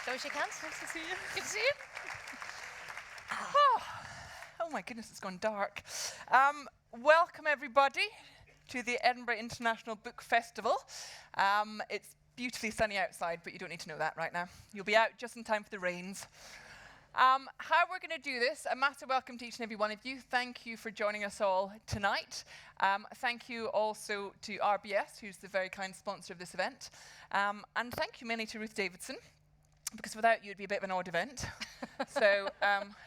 Shall we shake hands? Nice to see you. Good to see you. Oh my goodness, it's gone dark. Welcome everybody to the Edinburgh International Book Festival. It's beautifully sunny outside, but you don't need to know that right now. You'll be out just in time for the rains. How we're going to do this, a massive welcome to each and every one of you. Thank you for joining us all tonight. Thank you also to RBS, who's the very kind sponsor of this event. And thank you mainly to Ruth Davidson, because without you, it'd be a bit of an odd event. So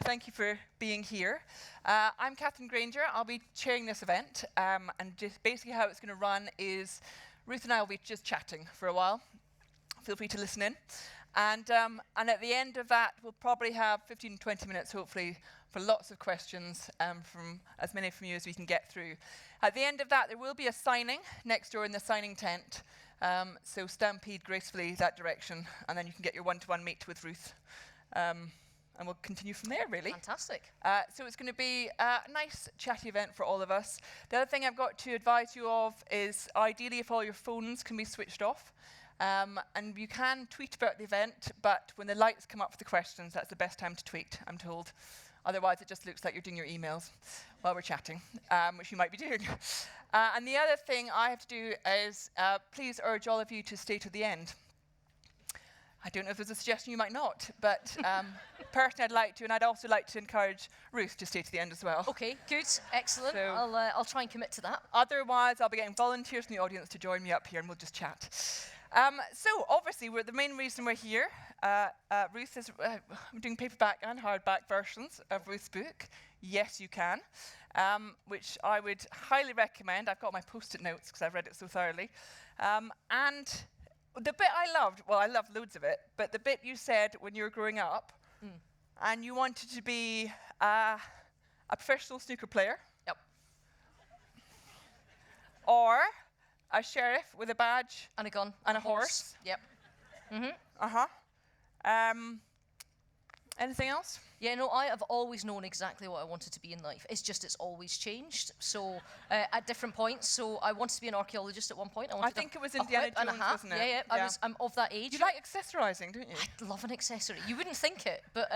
thank you for being here. I'm Katherine Grainger. I'll be chairing this event. And just basically how it's going to run is Ruth and I will be just chatting for a while. Feel free to listen in. And at the end of that, we'll probably have 15 to 20 minutes, hopefully, for lots of questions from as many from you as we can get through. At the end of that, there will be a signing next door in the signing tent. So stampede gracefully that direction, and then you can get your one-to-one meet with Ruth. And we'll continue from there, really. Fantastic. So it's going to be a nice, chatty event for all of us. The other thing I've got to advise you of is, ideally, if all your phones can be switched off. And you can tweet about the event, but when the lights come up for the questions, that's the best time to tweet, I'm told. Otherwise, it just looks like you're doing your emails while we're chatting, which you might be doing. And the other thing I have to do is please urge all of you to stay to the end. I don't know if there's a suggestion you might not, but personally I'd like to, and I'd also like to encourage Ruth to stay to the end as well. Okay, good, excellent. So I'll try and commit to that. Otherwise, I'll be getting volunteers in the audience to join me up here, and we'll just chat. So obviously, the main reason we're here, Ruth is doing paperback and hardback versions of Ruth's book, Yes You Can, which I would highly recommend. I've got my post-it notes because I've read it so thoroughly. And the bit I loved, well, I loved loads of it, but the bit you said when you were growing up, and you wanted to be a professional snooker player. Yep. Or a sheriff with a badge. And a gun. And a horse. Yep. Anything else? Yeah, no, I have always known exactly what I wanted to be in life. It's just it's always changed. So at different points. So I wanted to be an archaeologist at one point. I think it was Indiana Jones, wasn't it? Yeah. I'm of that age. You like accessorizing, don't you? I love an accessory. You wouldn't think it, but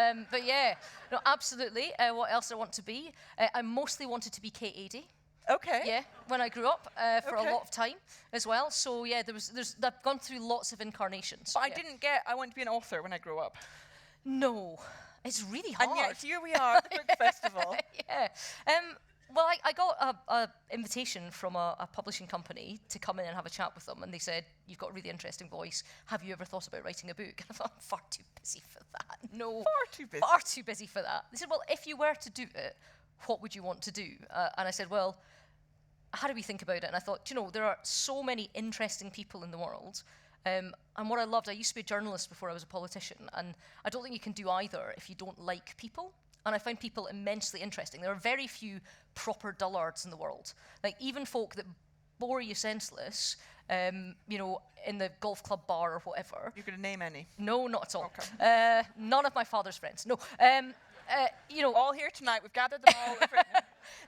yeah, no, absolutely. What else I want to be? I mostly wanted to be Kate Adie. Okay. Yeah, when I grew up for a lot of time as well. So yeah, I've gone through lots of incarnations. But I didn't get, I want to be an author when I grew up. No, it's really hard. And yet here we are at the book festival. Yeah. Well, I got a invitation from a publishing company to come in and have a chat with them, and they said, "You've got a really interesting voice. Have you ever thought about writing a book?" And I thought, I'm far too busy for that. No. Far too busy. Far too busy for that. They said, "Well, if you were to do it, what would you want to do?" And I said, well, how do we think about it? And I thought, there are so many interesting people in the world. And what I loved, I used to be a journalist before I was a politician, and I don't think you can do either if you don't like people. And I find people immensely interesting. There are very few proper dullards in the world. Like, even folk that bore you senseless, in the golf club bar or whatever. You're going to name any? No, not at all. Okay. None of my father's friends. No. All here tonight. We've gathered them all.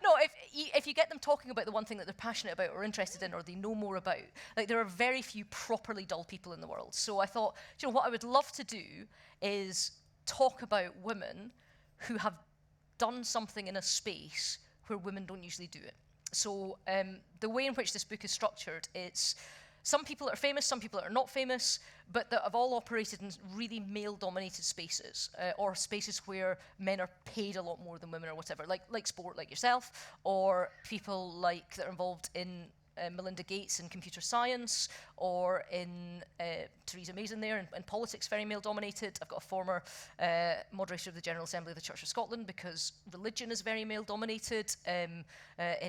No, if you get them talking about the one thing that they're passionate about or interested in or they know more about, like, there are very few properly dull people in the world. So I thought, what I would love to do is talk about women who have done something in a space where women don't usually do it. So the way in which this book is structured, it's some people that are famous, some people that are not famous, but that have all operated in really male-dominated spaces, or spaces where men are paid a lot more than women or whatever, like sport, like yourself, or people like that are involved in Melinda Gates in computer science, or in Theresa May's in there, and politics very male-dominated. I've got a former moderator of the General Assembly of the Church of Scotland, because religion is very male-dominated. In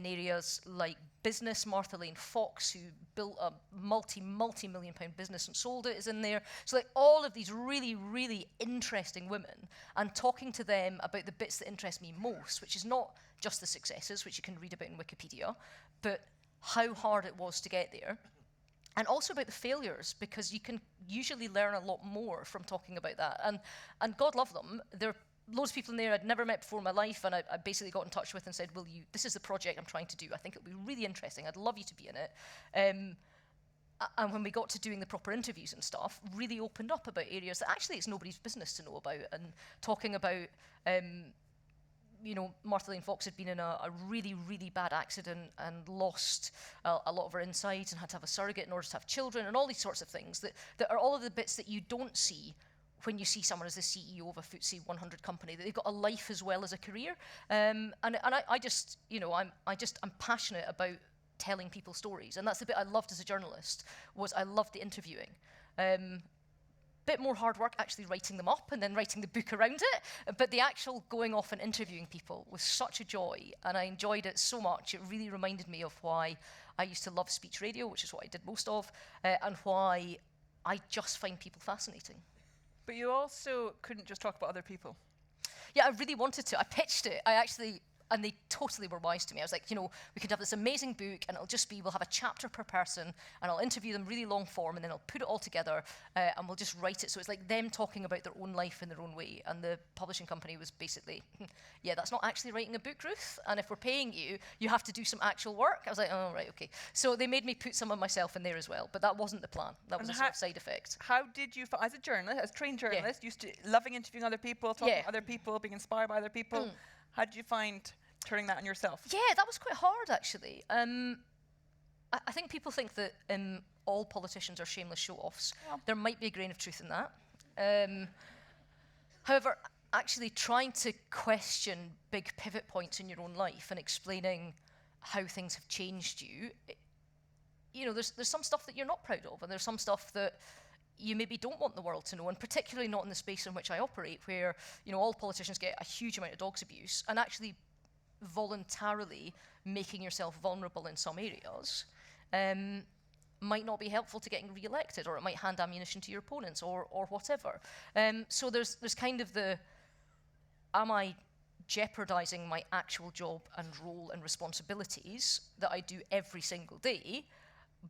areas like business, Martha Lane Fox, who built a multi-million pound business and sold it, is in there. So like all of these really, really interesting women, and talking to them about the bits that interest me most, which is not just the successes, which you can read about in Wikipedia, but how hard it was to get there, and also about the failures, because you can usually learn a lot more from talking about that. And God love them. There are loads of people in there I'd never met before in my life, and I basically got in touch with and said, this is the project I'm trying to do. I think it'll be really interesting. I'd love you to be in it. and when we got to doing the proper interviews and stuff, really opened up about areas that actually it's nobody's business to know about, and talking about, Martha Lane Fox had been in a really, really bad accident and lost a lot of her insides and had to have a surrogate in order to have children, and all these sorts of things that are all of the bits that you don't see when you see someone as the CEO of a FTSE 100 company, that they've got a life as well as a career. I'm passionate about telling people stories, and that's the bit I loved as a journalist, was I loved the interviewing. Bit more hard work actually writing them up and then writing the book around it, but the actual going off and interviewing people was such a joy, and I enjoyed it so much. It really reminded me of why I used to love speech radio, which is what I did most of, and why I just find people fascinating. But you also couldn't just talk about other people. Yeah, I really wanted to. I pitched it. And they totally were wise to me. I was like, we could have this amazing book, and it'll just be, we'll have a chapter per person, and I'll interview them really long form, and then I'll put it all together, and we'll just write it. So it's like them talking about their own life in their own way. And the publishing company was basically, yeah, that's not actually writing a book, Ruth. And if we're paying you, you have to do some actual work. I was like, oh, right, okay. So they made me put some of myself in there as well, but that wasn't the plan. That was a sort of side effect. How did you, as a journalist, as a trained journalist, used to loving interviewing other people, talking to other people, being inspired by other people, how did you find turning that on yourself? Yeah, that was quite hard, actually. I think people think that all politicians are shameless show-offs. Yeah. There might be a grain of truth in that. However, actually trying to question big pivot points in your own life and explaining how things have changed you, there's some stuff that you're not proud of, and there's some stuff that you maybe don't want the world to know, and particularly not in the space in which I operate, where all politicians get a huge amount of dogs abuse, and actually voluntarily making yourself vulnerable in some areas might not be helpful to getting re-elected, or it might hand ammunition to your opponents, or whatever. So there's kind of am I jeopardizing my actual job and role and responsibilities that I do every single day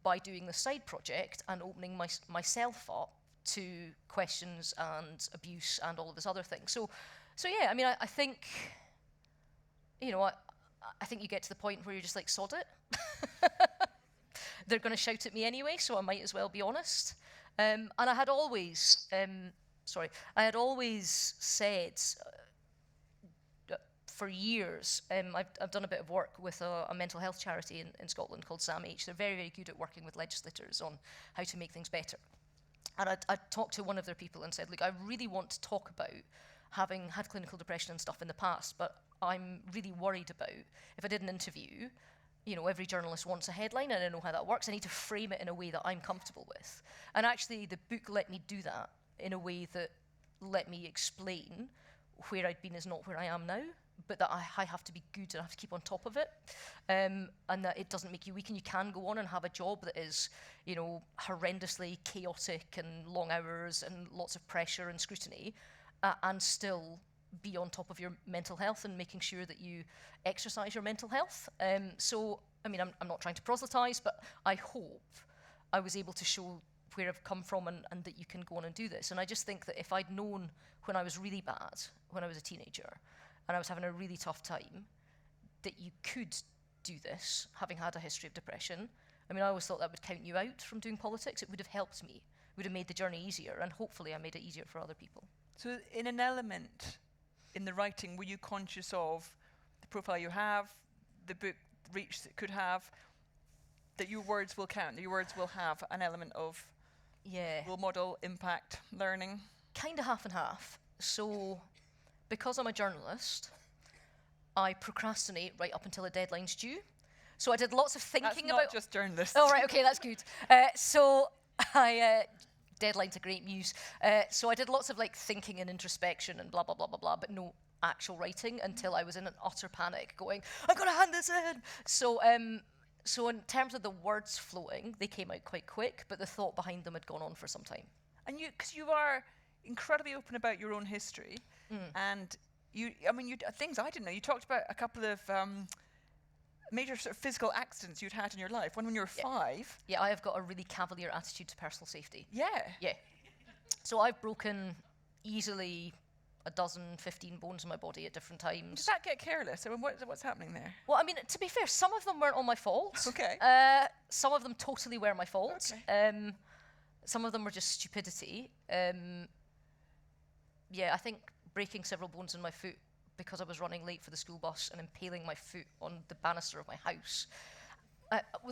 by doing the side project and opening myself up to questions and abuse and all of this other things? So yeah, I mean, I think, I think you get to the point where you're just like, sod it. They're going to shout at me anyway, so I might as well be honest. And I had always said for years, I've done a bit of work with a mental health charity in Scotland called SAMH. They're very, very good at working with legislators on how to make things better. And I talked to one of their people and said, look, I really want to talk about having had clinical depression and stuff in the past, but I'm really worried about, if I did an interview, every journalist wants a headline, and I know how that works. I need to frame it in a way that I'm comfortable with. And actually, the book let me do that in a way that let me explain where I'd been is not where I am now, but that I have to be good and I have to keep on top of it, and that it doesn't make you weak, and you can go on and have a job that is, horrendously chaotic and long hours and lots of pressure and scrutiny, and still be on top of your mental health and making sure that you exercise your mental health. So, I mean, I'm not trying to proselytize, but I hope I was able to show where I've come from and that you can go on and do this. And I just think that if I'd known when I was really bad, when I was a teenager, and I was having a really tough time, that you could do this, having had a history of depression. I mean, I always thought that would count you out from doing politics. It would have helped me. It would have made the journey easier, and hopefully I made it easier for other people. So in an element in the writing, were you conscious of the profile you have, the book reach that could have, that your words will count, that your words will have an element of role model, impact, learning? Kind of half and half. So because I'm a journalist, I procrastinate right up until a deadline's due. So I did lots of thinking about... That's not just journalists. Oh, right, okay, that's good. Deadline's a great muse. So I did lots of thinking and introspection and blah, blah, blah, blah, blah, but no actual writing until I was in an utter panic going, I've got to hand this in. So in terms of the words flowing, they came out quite quick, but the thought behind them had gone on for some time. And because you are incredibly open about your own history, and you things I didn't know. You talked about a couple of major sort of physical accidents you'd had in your life. One when you were 5. Yeah, I have got a really cavalier attitude to personal safety. Yeah. Yeah. So I've broken easily 15 bones in my body at different times. Does that get careless? I mean, what's happening there? Well, I mean, to be fair, some of them weren't all my fault. Okay. some of them totally were my fault. Okay. Some of them were just stupidity. Yeah, I think breaking several bones in my foot because I was running late for the school bus and impaling my foot on the banister of my house.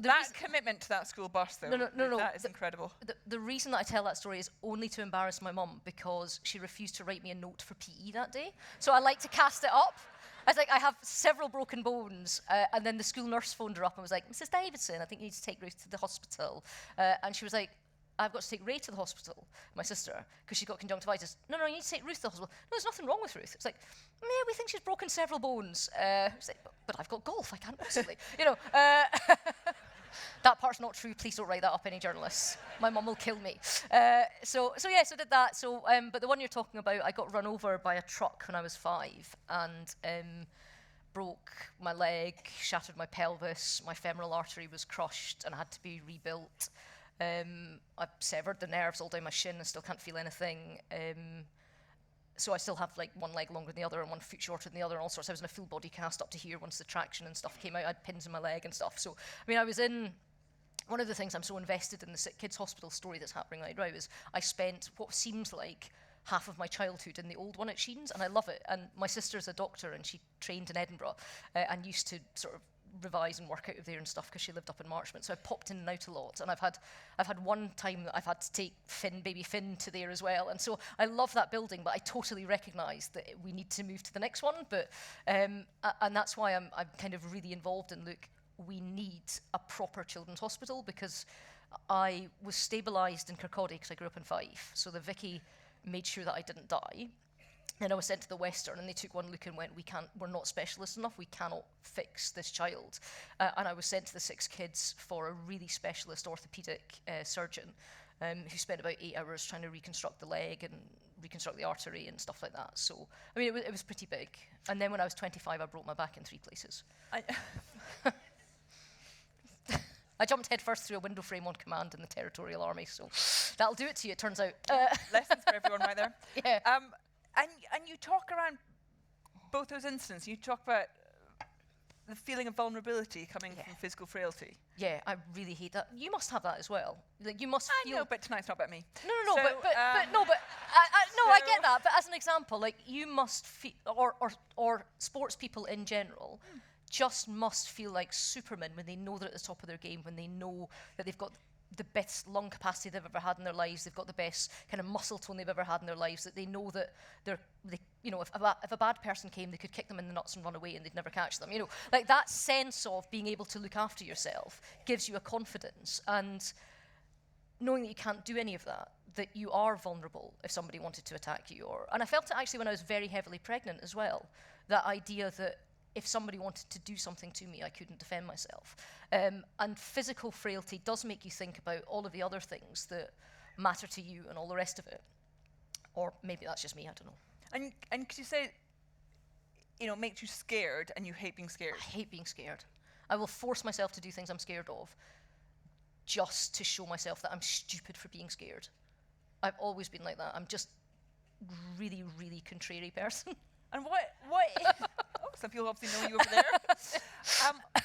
That commitment to that school bus, though, no. That is incredible. The reason that I tell that story is only to embarrass my mum, because she refused to write me a note for PE that day. So I like to cast it up. I was like, I have several broken bones. And then the school nurse phoned her up and was like, Mrs. Davidson, I think you need to take Ruth to the hospital. And she was like, I've got to take Ray to the hospital, my sister, because she got conjunctivitis. No, you need to take Ruth to the hospital. No, there's nothing wrong with Ruth. It's like, yeah, we think she's broken several bones. It's like, but I've got golf, I can't possibly. That part's not true. Please don't write that up, any journalists. My mum will kill me. So did that. But the one you're talking about, I got run over by a truck when I was 5 and broke my leg, shattered my pelvis, my femoral artery was crushed and had to be rebuilt. I severed the nerves all down my shin and still can't feel anything. So I still have like one leg longer than the other and one foot shorter than the other and all sorts. I was in a full body cast up to here once the traction and stuff came out. I had pins in my leg and stuff. So, I mean, I was in... One of the things I'm so invested in the sick kids hospital story that's happening right now is I spent what seems like half of my childhood in the old one at Sheen's, and I love it. And my sister's a doctor and she trained in Edinburgh and used to sort of revise and work out of there and stuff because she lived up in Marchmont. So I popped in and out a lot, and I've had one time that I've had to take baby Finn to there as well. And so I love that building, but I totally recognise that we need to move to the next one. But and that's why I'm kind of really involved in, look, we need a proper children's hospital, because I was stabilised in Kirkcaldy because I grew up in Fife. So the Vicky made sure that I didn't die. And I was sent to the Western, and they took one look and went, we're not specialist enough, we cannot fix this child. And I was sent to the 6 kids for a really specialist orthopaedic surgeon who spent about 8 hours trying to reconstruct the leg and reconstruct the artery and stuff like that. So, I mean, it was pretty big. And then when I was 25, I broke my back in 3 places. I jumped headfirst through a window frame on command in the Territorial Army, so that'll do it to you, it turns out. Lessons for everyone right there. Yeah. And you talk around both those incidents. You talk about the feeling of vulnerability coming from physical frailty. Yeah, I really hate that. You must have that as well. Like, you must feel... I know, but tonight's not about me. No, so, I get that. But as an example, like, you must feel, or sports people in general, just must feel like supermen when they know they're at the top of their game, when they know that they've got the best lung capacity they've ever had in their lives, they've got the best kind of muscle tone they've ever had in their lives, that they know that if a bad person came, they could kick them in the nuts and run away and they'd never catch them. Like, that sense of being able to look after yourself gives you a confidence, and knowing that you can't do any of that, that you are vulnerable if somebody wanted to attack you. And I felt it actually when I was very heavily pregnant as well, that idea that if somebody wanted to do something to me, I couldn't defend myself. And physical frailty does make you think about all of the other things that matter to you and all the rest of it. Or maybe that's just me, I don't know. And could you say, it makes you scared and you hate being scared? I hate being scared. I will force myself to do things I'm scared of just to show myself that I'm stupid for being scared. I've always been like that. I'm just really, really contrary person. And what some people obviously know you over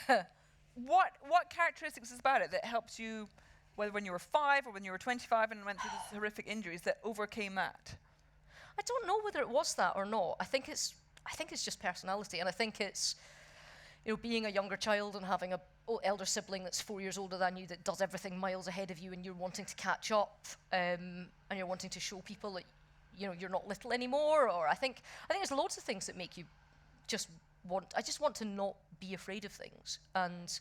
there. What characteristics is about it that helps you, whether when you were 5 or when you were 25 and went through these horrific injuries, that overcame that? I don't know whether it was that or not. I think it's just personality, and I think it's being a younger child and having a elder sibling that's 4 years older than you that does everything miles ahead of you, and you're wanting to catch up, and you're wanting to show people that you're not little anymore. Or I think there's loads of things that make you I just want to not be afraid of things and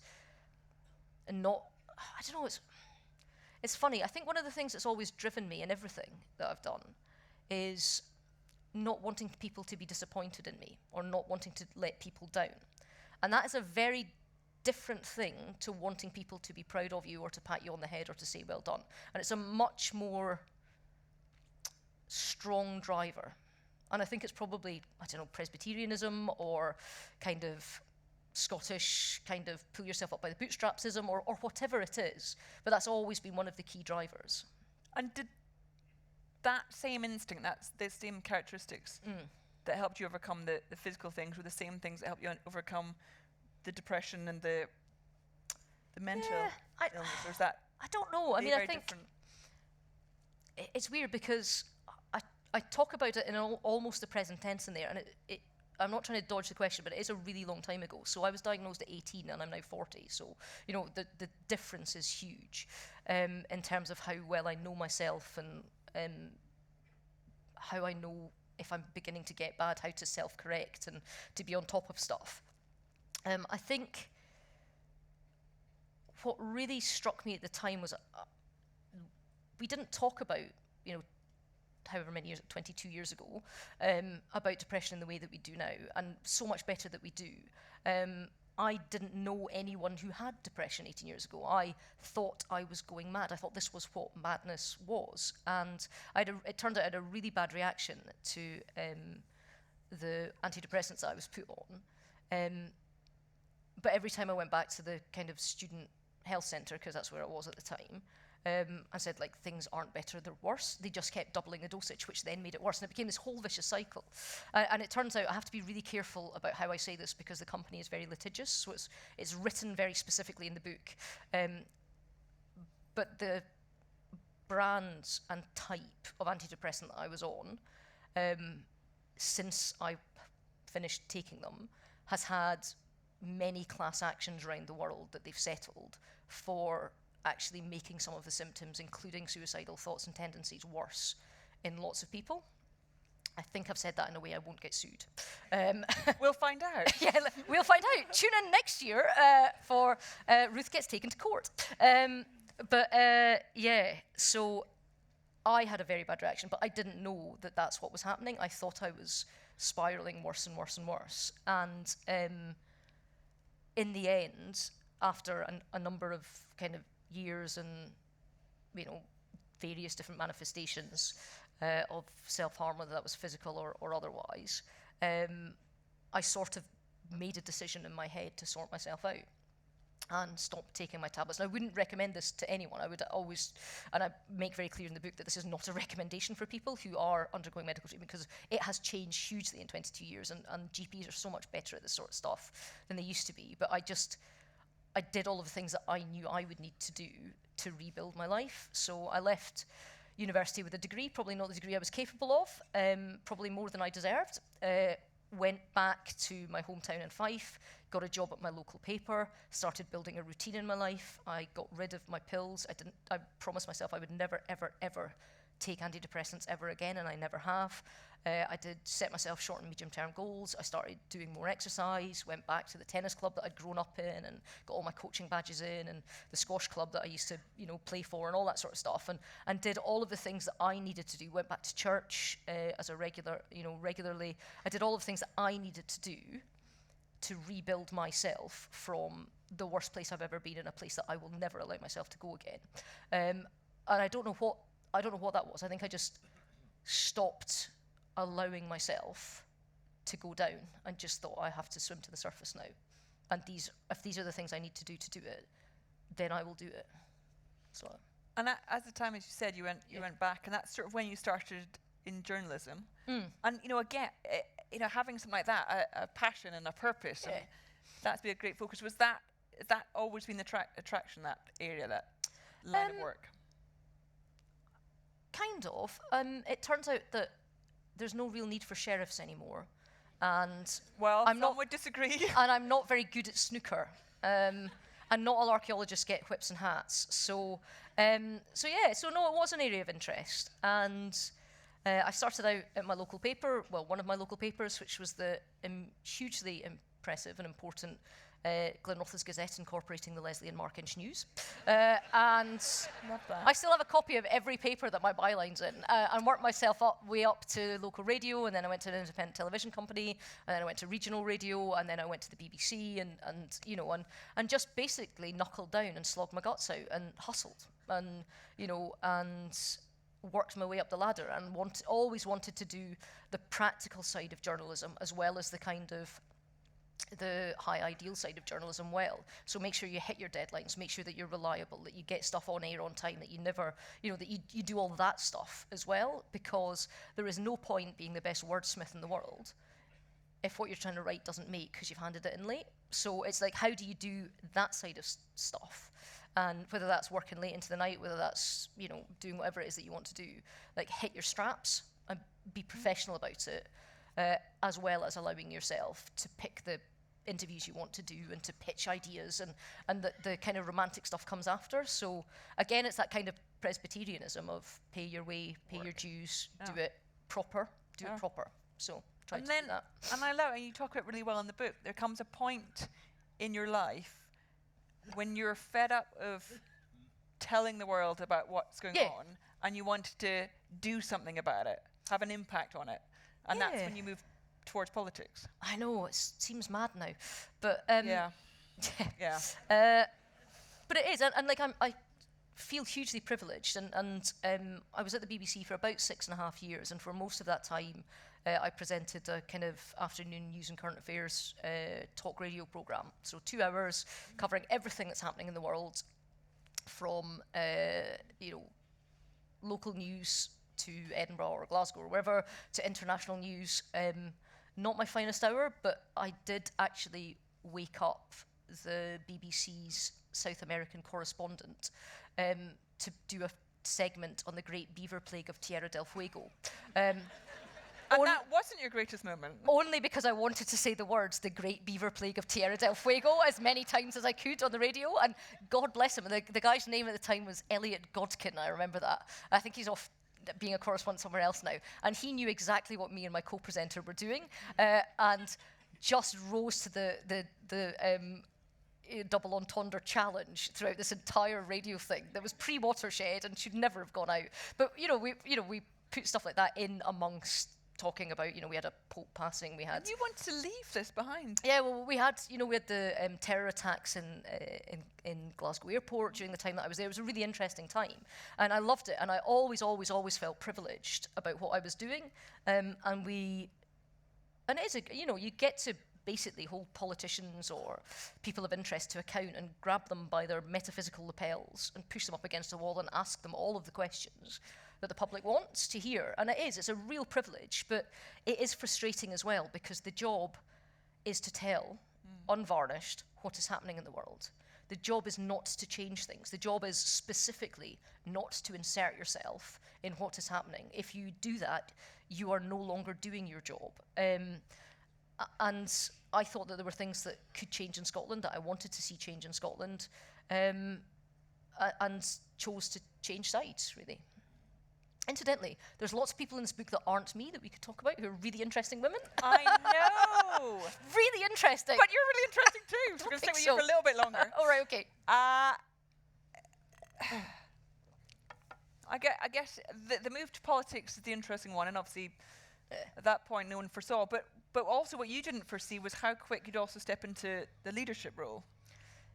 not, I don't know, it's funny. I think one of the things that's always driven me in everything that I've done is not wanting people to be disappointed in me or not wanting to let people down. And that is a very different thing to wanting people to be proud of you or to pat you on the head or to say well done. And it's a much more strong driver. And I think it's probably, I don't know, Presbyterianism or kind of Scottish kind of pull yourself up by the bootstrapsism or whatever it is. But that's always been one of the key drivers. And did that same instinct, the same characteristics that helped you overcome the physical things were the same things that helped you overcome the depression and the the mental I- illness, or is that I don't know. I mean, I very think different? it's weird because I talk about it in almost the present tense in there, and I'm not trying to dodge the question, but it is a really long time ago. So I was diagnosed at 18 and I'm now 40. So, you know, the difference is huge in terms of how well I know myself and how I know if I'm beginning to get bad, how to self-correct and to be on top of stuff. I think what really struck me at the time was we didn't talk about, you know, however many years, 22 years ago, about depression in the way that we do now, and so much better that we do. I didn't know anyone who had depression 18 years ago. I thought I was going mad. I thought this was what madness was. And it turned out I had a really bad reaction to the antidepressants that I was put on. But every time I went back to the kind of student health centre, because that's where I was at the time, I said, like, things aren't better, they're worse. They just kept doubling the dosage, which then made it worse. And it became this whole vicious cycle. And it turns out I have to be really careful about how I say this because the company is very litigious. So it's written very specifically in the book. But the brands and type of antidepressant that I was on, since I finished taking them, has had many class actions around the world that they've settled for actually making some of the symptoms, including suicidal thoughts and tendencies, worse in lots of people. I think I've said that in a way I won't get sued. We'll find out. Yeah, we'll find out. Tune in next year for Ruth Gets Taken to Court. Yeah, so I had a very bad reaction, but I didn't know that that's what was happening. I thought I was spiraling worse and worse and worse. And in the end, after a number of kind of years and, you know, various different manifestations of self-harm, whether that was physical or otherwise, I sort of made a decision in my head to sort myself out and stop taking my tablets. And I wouldn't recommend this to anyone. I would always, and I make very clear in the book that this is not a recommendation for people who are undergoing medical treatment, because it has changed hugely in 22 years, and GPs are so much better at this sort of stuff than they used to be. But I did all of the things that I knew I would need to do to rebuild my life. So I left university with a degree, probably not the degree I was capable of, probably more than I deserved. Went back to my hometown in Fife, got a job at my local paper, started building a routine in my life. I got rid of my pills. I promised myself I would never, ever, ever take antidepressants ever again, and I never have. I did set myself short and medium-term goals. I started doing more exercise, went back to the tennis club that I'd grown up in and got all my coaching badges in, and the squash club that I used to, you know, play for, and all that sort of stuff, and did all of the things that I needed to do. Went back to church as a regularly. I did all of the things that I needed to do to rebuild myself from the worst place I've ever been, in a place that I will never allow myself to go again. And I don't know what that was. I think I just stopped allowing myself to go down and just thought, I have to swim to the surface now. And if these are the things I need to do it, then I will do it. So. And at the time, as you said, you went back, and that's sort of when you started in journalism. And, you know, again, having something like that, a passion and a purpose, and that's been a great focus. Has that always been the attraction, that area, that line of work? Kind of. It turns out that there's no real need for sheriffs anymore, and some would disagree. And I'm not very good at snooker, and not all archaeologists get whips and hats. So no, it was an area of interest, and I started out at my local paper, one of my local papers, which was the hugely impressive and important Glenrothes Gazette, incorporating the Leslie and Mark Inch News. And Love that. I still have a copy of every paper that my byline's in, and worked myself way up to local radio, and then I went to an independent television company, and then I went to regional radio, and then I went to the BBC, and just basically knuckled down and slogged my guts out and hustled, and worked my way up the ladder, and always wanted to do the practical side of journalism as well as the kind of the high ideal side of journalism well. So make sure you hit your deadlines, make sure that you're reliable, that you get stuff on air on time, that you never, that you do all that stuff as well, because there is no point being the best wordsmith in the world if what you're trying to write doesn't make because you've handed it in late. So it's like, how do you do that side of stuff? And whether that's working late into the night, whether that's, doing whatever it is that you want to do, like hit your straps and be professional about it, as well as allowing yourself to pick the interviews you want to do and to pitch ideas, and the kind of romantic stuff comes after. So again, it's that kind of Presbyterianism of pay your way, pay your dues, do it proper, it proper. So try to do that. And I love it, and you talk about it really well in the book. There comes a point in your life when you're fed up of telling the world about what's going on, and you want to do something about it, have an impact on it, and that's when you move towards politics. I know, it seems mad now, but but it is, and like I feel hugely privileged, and I was at the BBC for about 6.5 years, and for most of that time I presented a kind of afternoon news and current affairs talk radio programme. So 2 hours covering everything that's happening in the world, from local news to Edinburgh or Glasgow or wherever, to international news. Not my finest hour, but I did actually wake up the BBC's South American correspondent to do a segment on the Great Beaver Plague of Tierra del Fuego. And that wasn't your greatest moment? Only because I wanted to say the words, the Great Beaver Plague of Tierra del Fuego, as many times as I could on the radio, and God bless him. The guy's name at the time was Elliot Godkin, I remember that. I think he's off being a correspondent somewhere else now, and he knew exactly what me and my co-presenter were doing, and just rose to the double entendre challenge throughout this entire radio thing that was pre-Watershed and should never have gone out. But we put stuff like that in amongst talking about, we had a Pope passing, we had... And you want to leave this behind? Yeah, well, we had the terror attacks in Glasgow Airport during the time that I was there. It was a really interesting time, and I loved it, and I always felt privileged about what I was doing, and it is, you get to basically hold politicians or people of interest to account and grab them by their metaphysical lapels and push them up against the wall and ask them all of the questions that the public wants to hear. And it's a real privilege, but it is frustrating as well, because the job is to tell, unvarnished, what is happening in the world. The job is not to change things. The job is specifically not to insert yourself in what is happening. If you do that, you are no longer doing your job. And I thought that there were things that could change in Scotland, that I wanted to see change in Scotland, and chose to change sides, really. Incidentally, there's lots of people in this book that aren't me that we could talk about, who are really interesting women. I know! Really interesting. But you're really interesting too. So we're going to stay with you for a little bit longer. All right, okay. I guess the move to politics is the interesting one, and obviously at that point no one foresaw. But also what you didn't foresee was how quick you'd also step into the leadership role,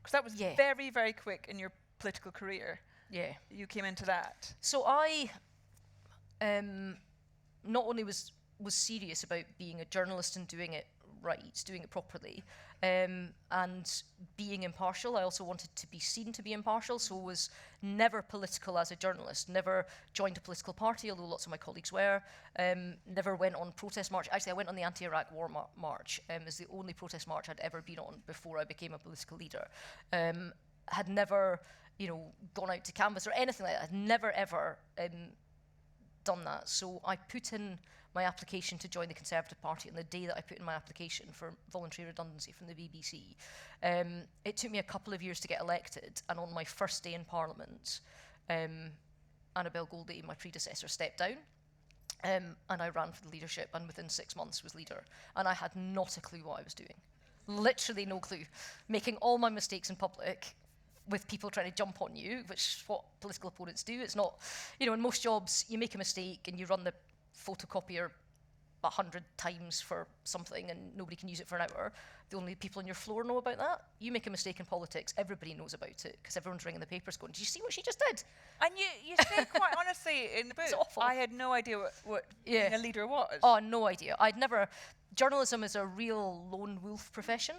because that was very, very quick in your political career. Yeah, you came into that. So I not only was serious about being a journalist and doing it right, doing it properly, and being impartial. I also wanted to be seen to be impartial, so was never political as a journalist, never joined a political party, although lots of my colleagues were, never went on protest march. Actually, I went on the anti-Iraq war march. It's the only protest march I'd ever been on before I became a political leader. Had never, gone out to canvass or anything like that. I'd never, ever done that. So I put in my application to join the Conservative Party, and the day that I put in my application for voluntary redundancy from the BBC, it took me a couple of years to get elected, and on my first day in Parliament, Annabel Goldie, my predecessor, stepped down, and I ran for the leadership, and within 6 months was leader, and I had not a clue what I was doing. Literally no clue. Making all my mistakes in public, with people trying to jump on you, which is what political opponents do. It's not, in most jobs, you make a mistake and you run the photocopier 100 times for something and nobody can use it for an hour. The only people on your floor know about that. You make a mistake in politics, everybody knows about it, because everyone's ringing the papers going, did you see what she just did? And you say quite honestly in the book, it's awful. I had no idea what being a leader was. Oh, no idea. Journalism is a real lone wolf profession.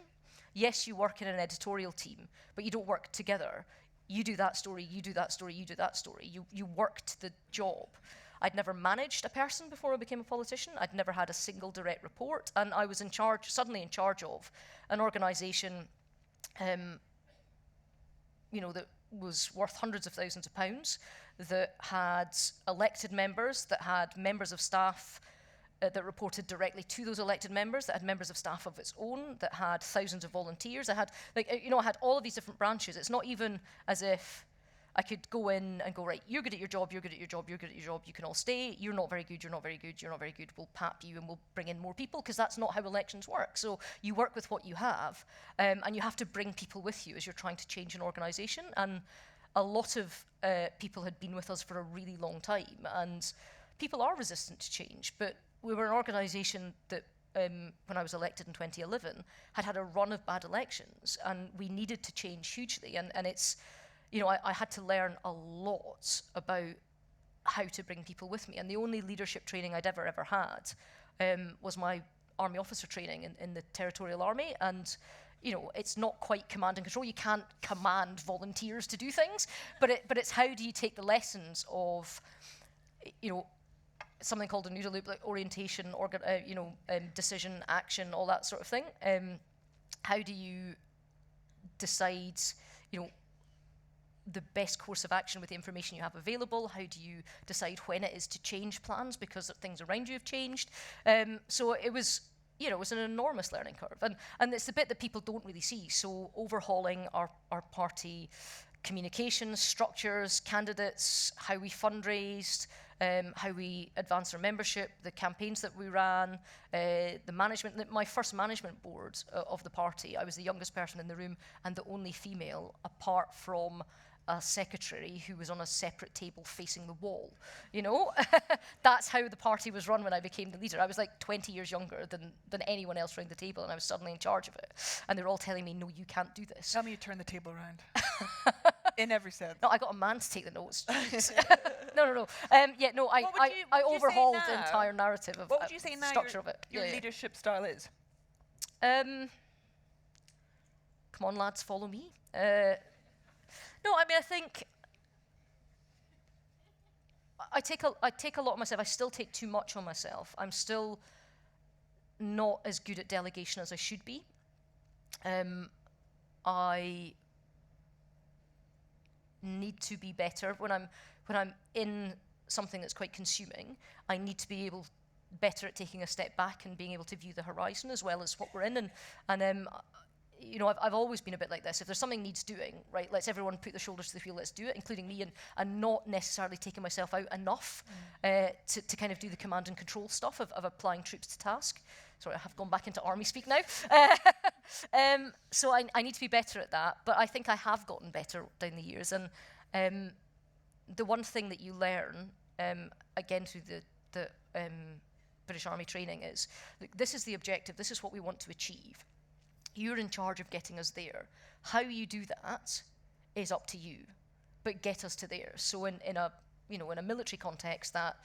Yes, you work in an editorial team, but you don't work together. You do that story, you do that story, you do that story. You work to the job. I'd never managed a person before I became a politician. I'd never had a single direct report, and I was suddenly in charge of an organisation, that was worth hundreds of thousands of pounds, that had elected members, that had members of staff that reported directly to those elected members, that had members of staff of its own, that had thousands of volunteers. I had all of these different branches. It's not even as if I could go in and go, right, you're good at your job, you're good at your job, you're good at your job, you can all stay. You're not very good, you're not very good, you're not very good. We'll pap you and we'll bring in more people, because that's not how elections work. So you work with what you have, and you have to bring people with you as you're trying to change an organisation. And a lot of people had been with us for a really long time, and people are resistant to change, but we were an organisation that, when I was elected in 2011, had a run of bad elections, and we needed to change hugely. And it's, I had to learn a lot about how to bring people with me. And the only leadership training I'd ever had was my army officer training in the Territorial Army. And it's not quite command and control. You can't command volunteers to do things, but it's how do you take the lessons of, something called a noodle loop, like orientation, decision, action, all that sort of thing. How do you decide, the best course of action with the information you have available? How do you decide when it is to change plans because things around you have changed? So it was, it was an enormous learning curve. And it's the bit that people don't really see. So overhauling our party communications, structures, candidates, how we fundraised, how we advanced our membership, the campaigns that we ran, the management. My first management board of the party, I was the youngest person in the room and the only female, apart from a secretary who was on a separate table facing the wall. That's how the party was run when I became the leader. I was like 20 years younger than anyone else around the table, and I was suddenly in charge of it. And they were all telling me, no, you can't do this. Tell me you turn the table around. In every sense. No, I got a man to take the notes. No. I overhauled the entire narrative of what would you say now structure of it. Your leadership style is? Come on, lads, follow me. I think I take a lot of myself. I still take too much on myself. I'm still not as good at delegation as I should be. I need to be better when I'm in something that's quite consuming. I need to be better at taking a step back and being able to view the horizon as well as what we're in. And I've always been a bit like this. If there's something needs doing, right, let's everyone put their shoulders to the wheel, let's do it, including me, and not necessarily taking myself out enough to kind of do the command and control stuff of applying troops to task. Sorry, I have gone back into army speak now. So I need to be better at that, but I think I have gotten better down the years. And the one thing that you learn, again through the British Army training, is this is the objective, this is what we want to achieve. You're in charge of getting us there. How you do that is up to you, but get us to there. So in a military context, that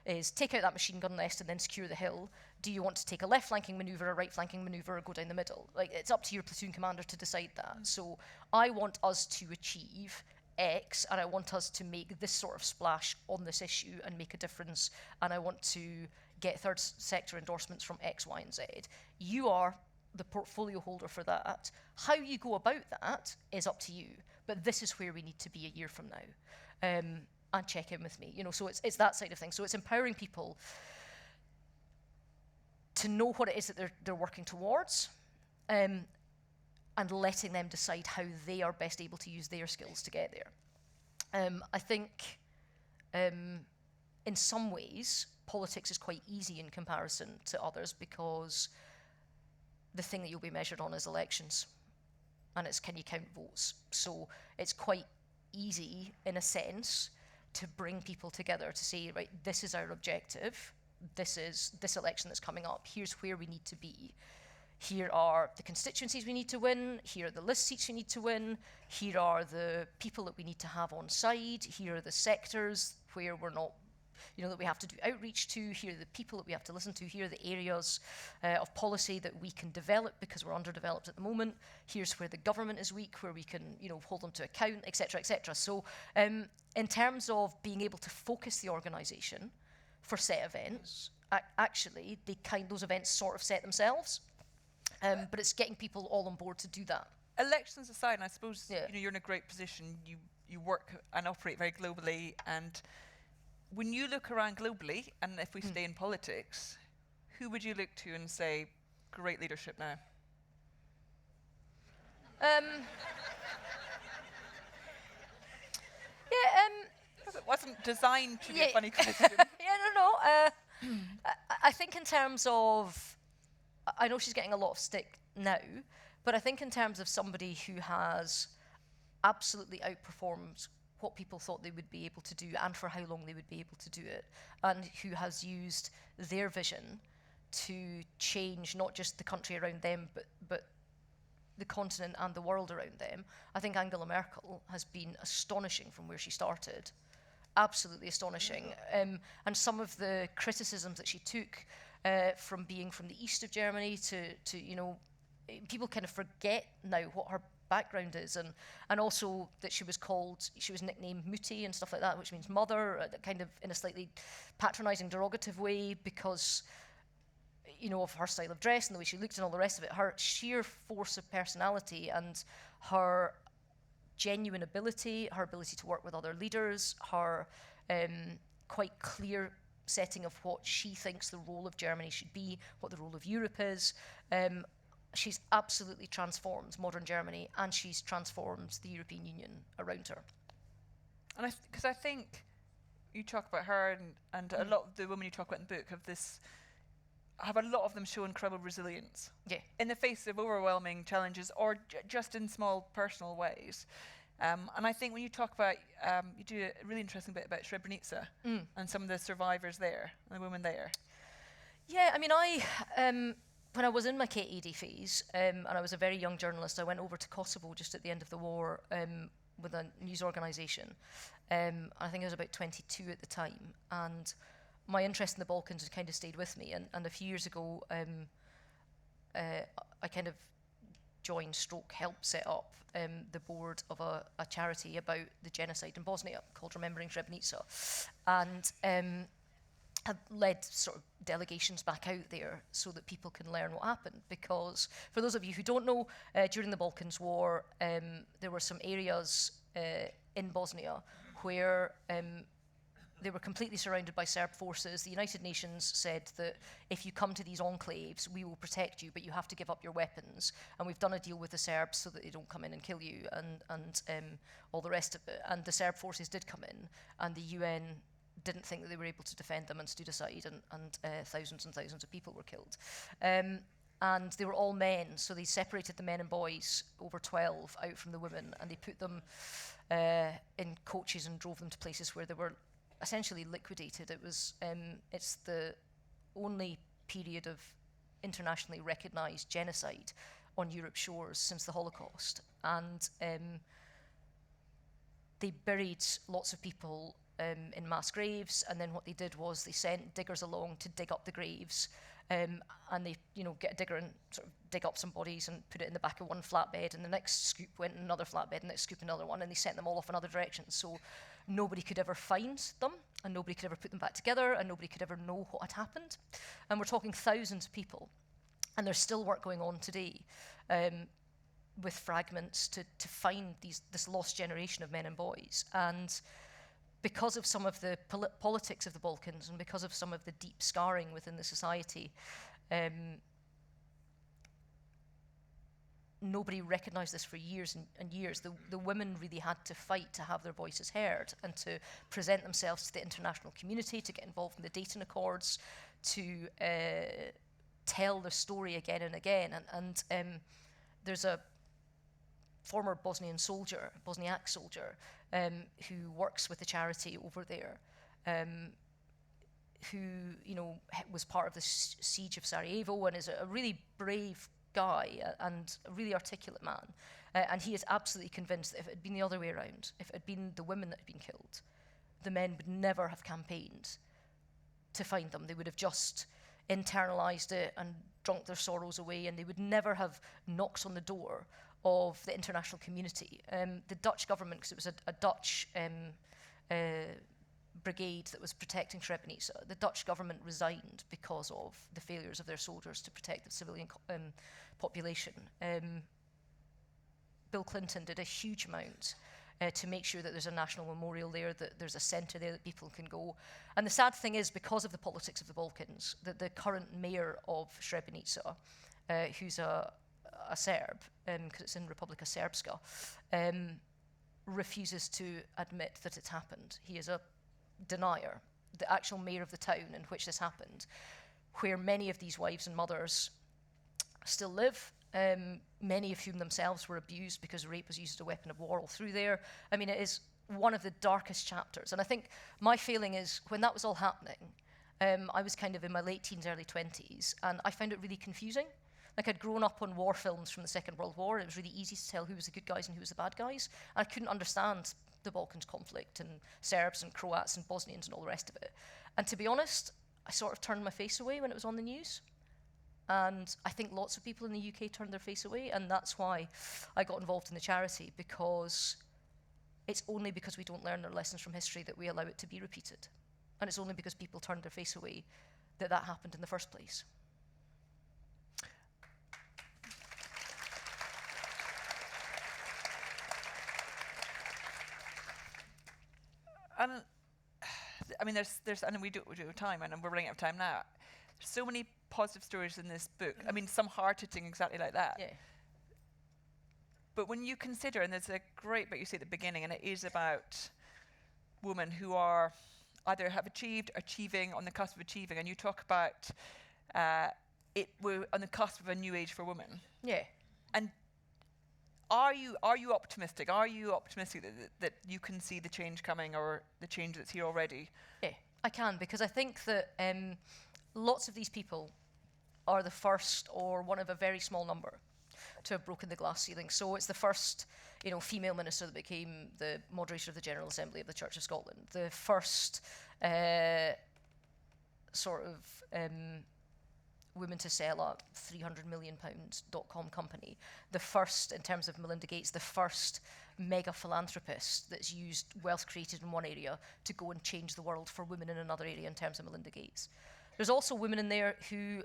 is take out that machine gun nest and then secure the hill. Do you want to take a left flanking maneuver, a right flanking maneuver, or go down the middle? Like, it's up to your platoon commander to decide that. So I want us to achieve X, and I want us to make this sort of splash on this issue and make a difference, and I want to get third sector endorsements from X, Y, and Z. You are the portfolio holder for that. How you go about that is up to you, but this is where we need to be a year from now, and check in with me. So it's that side of things. So it's empowering people to know what it is that they're working towards, and letting them decide how they are best able to use their skills to get there. I think in some ways politics is quite easy in comparison to others, because the thing that you'll be measured on is elections, and it's can you count votes. So it's quite easy, in a sense, to bring people together to say, right, this is our objective, this is this election that's coming up, here's where we need to be, here are the constituencies we need to win, here are the list seats we need to win, here are the people that we need to have on side, here are the sectors where we're not that we have to do outreach to, here are the people that we have to listen to, here are the areas of policy that we can develop because we're underdeveloped at the moment, here's where the government is weak, where we can, hold them to account, etc., etc. So in terms of being able to focus the organisation for set events, actually, those events sort of set themselves, but it's getting people all on board to do that. Elections aside, and I suppose you're in a great position, you work and operate very globally, and when you look around globally, and if we stay in politics, who would you look to and say, great leadership now? Because it wasn't designed to be a funny question. I think in terms of, I know she's getting a lot of stick now, but I think in terms of somebody who has absolutely outperformed what people thought they would be able to do and for how long they would be able to do it, and who has used their vision to change not just the country around them, but the continent and the world around them. I think Angela Merkel has been astonishing from where she started. Absolutely astonishing. And some of the criticisms that she took from being from the east of Germany to people kind of forget now what her background is, and also that she was nicknamed Mutti and stuff like that, which means mother, kind of in a slightly patronising, derogative way because of her style of dress and the way she looked and all the rest of it. Her sheer force of personality and her genuine ability, her ability to work with other leaders, her quite clear setting of what she thinks the role of Germany should be, what the role of Europe is. She's absolutely transformed modern Germany, and she's transformed the European Union around her. And because I think you talk about her, and a lot of the women you talk about in the book have a lot of them show incredible resilience in the face of overwhelming challenges, or just in small personal ways. And I think when you talk about, you do a really interesting bit about Srebrenica and some of the survivors there, and the women there. Yeah, I mean, when I was in my KAD phase, and I was a very young journalist, I went over to Kosovo just at the end of the war with a news organisation. I think I was about 22 at the time, and my interest in the Balkans had kind of stayed with me. And a few years ago, I kind of helped set up the board of a charity about the genocide in Bosnia called Remembering Srebrenica, and have led sort of delegations back out there so that people can learn what happened. Because for those of you who don't know, during the Balkans War, there were some areas in Bosnia where they were completely surrounded by Serb forces. The United Nations said that if you come to these enclaves, we will protect you, but you have to give up your weapons. And we've done a deal with the Serbs so that they don't come in and kill you, and all the rest of it. And the Serb forces did come in, and the UN didn't think that they were able to defend them and stood aside, and thousands and thousands of people were killed. And they were all men, so they separated the men and boys over 12 out from the women, and they put them in coaches and drove them to places where they were essentially liquidated. It's the only period of internationally recognised genocide on Europe's shores since the Holocaust. And they buried lots of people in mass graves, and then what they did was they sent diggers along to dig up the graves, and they get a digger and sort of dig up some bodies and put it in the back of one flatbed, and the next scoop went in another flatbed, and the next scoop another one, and they sent them all off in other directions. So nobody could ever find them, and nobody could ever put them back together, and nobody could ever know what had happened. And we're talking thousands of people, and there's still work going on today with fragments to find this lost generation of men and boys. And because of some of the politics of the Balkans, and because of some of the deep scarring within the society, nobody recognised this for years and years. The women really had to fight to have their voices heard and to present themselves to the international community, to get involved in the Dayton Accords, to tell their story again and again. And there's a former Bosniak soldier, who works with the charity over there, who was part of the siege of Sarajevo and is a really brave guy and a really articulate man. And he is absolutely convinced that if it had been the other way around, if it had been the women that had been killed, the men would never have campaigned to find them. They would have just internalized it and drunk their sorrows away, and they would never have knocked on the door of the international community. The Dutch government, because it was a Dutch brigade that was protecting Srebrenica, the Dutch government resigned because of the failures of their soldiers to protect the civilian population. Bill Clinton did a huge amount to make sure that there's a national memorial there, that there's a centre there that people can go. And the sad thing is, because of the politics of the Balkans, that the current mayor of Srebrenica, who's a Serb, because it's in Republika Srpska, refuses to admit that it's happened. He is a denier. The actual mayor of the town in which this happened, where many of these wives and mothers still live, many of whom themselves were abused because rape was used as a weapon of war all through there. I mean, it is one of the darkest chapters. And I think my feeling is, when that was all happening, I was kind of in my late teens, early 20s, and I found it really confusing. Like, I'd grown up on war films from the Second World War. It was really easy to tell who was the good guys and who was the bad guys. And I couldn't understand the Balkans conflict and Serbs and Croats and Bosnians and all the rest of it. And to be honest, I sort of turned my face away when it was on the news. And I think lots of people in the UK turned their face away, and that's why I got involved in the charity, because it's only because we don't learn our lessons from history that we allow it to be repeated. And it's only because people turned their face away that that happened in the first place. And I mean, there's, and we do time, and we're running out of time now. There's so many positive stories in this book. I mean, some heart-hitting, exactly like that. Yeah. But when you consider, and there's a great bit you say at the beginning, and it is about women who are either have achieved, achieving, on the cusp of achieving, and you talk about we're on the cusp of a new age for women. Yeah. And are you optimistic? Are you optimistic that you can see the change coming, or the change that's here already? Yeah, I can, because I think that lots of these people are the first or one of a very small number to have broken the glass ceiling. So it's the first, female minister that became the moderator of the General Assembly of the Church of Scotland, the first women to sell a £300 million .com company, the first, in terms of Melinda Gates, the first mega philanthropist that's used wealth created in one area to go and change the world for women in another area, in terms of Melinda Gates. There's also women in there who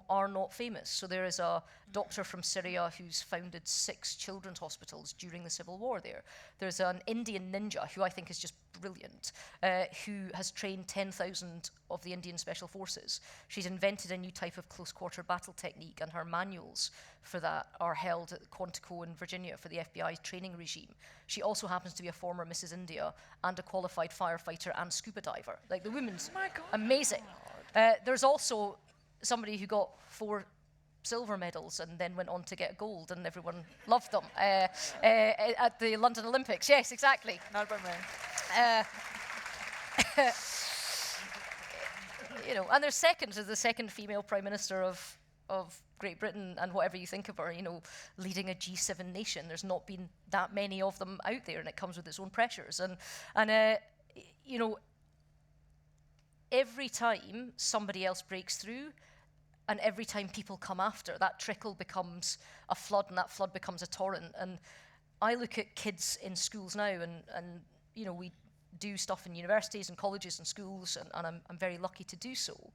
are not famous. So there is a doctor from Syria who's founded 6 children's hospitals during the civil war there. There's an Indian ninja who I think is just brilliant, who has trained 10,000 of the Indian Special Forces. She's invented a new type of close-quarter battle technique, and her manuals for that are held at Quantico in Virginia for the FBI training regime. She also happens to be a former Mrs. India and a qualified firefighter and scuba diver. Like, the women's amazing. There's also somebody who got 4 silver medals and then went on to get gold, and everyone loved them at the London Olympics. Yes, exactly. Not by me. And there's the second female prime minister of Great Britain, and whatever you think of her, leading a G7 nation. There's not been that many of them out there, and it comes with its own pressures. And every time somebody else breaks through, and every time people come after, that trickle becomes a flood, and that flood becomes a torrent. And I look at kids in schools now, and we do stuff in universities and colleges and schools, and I'm very lucky to do so.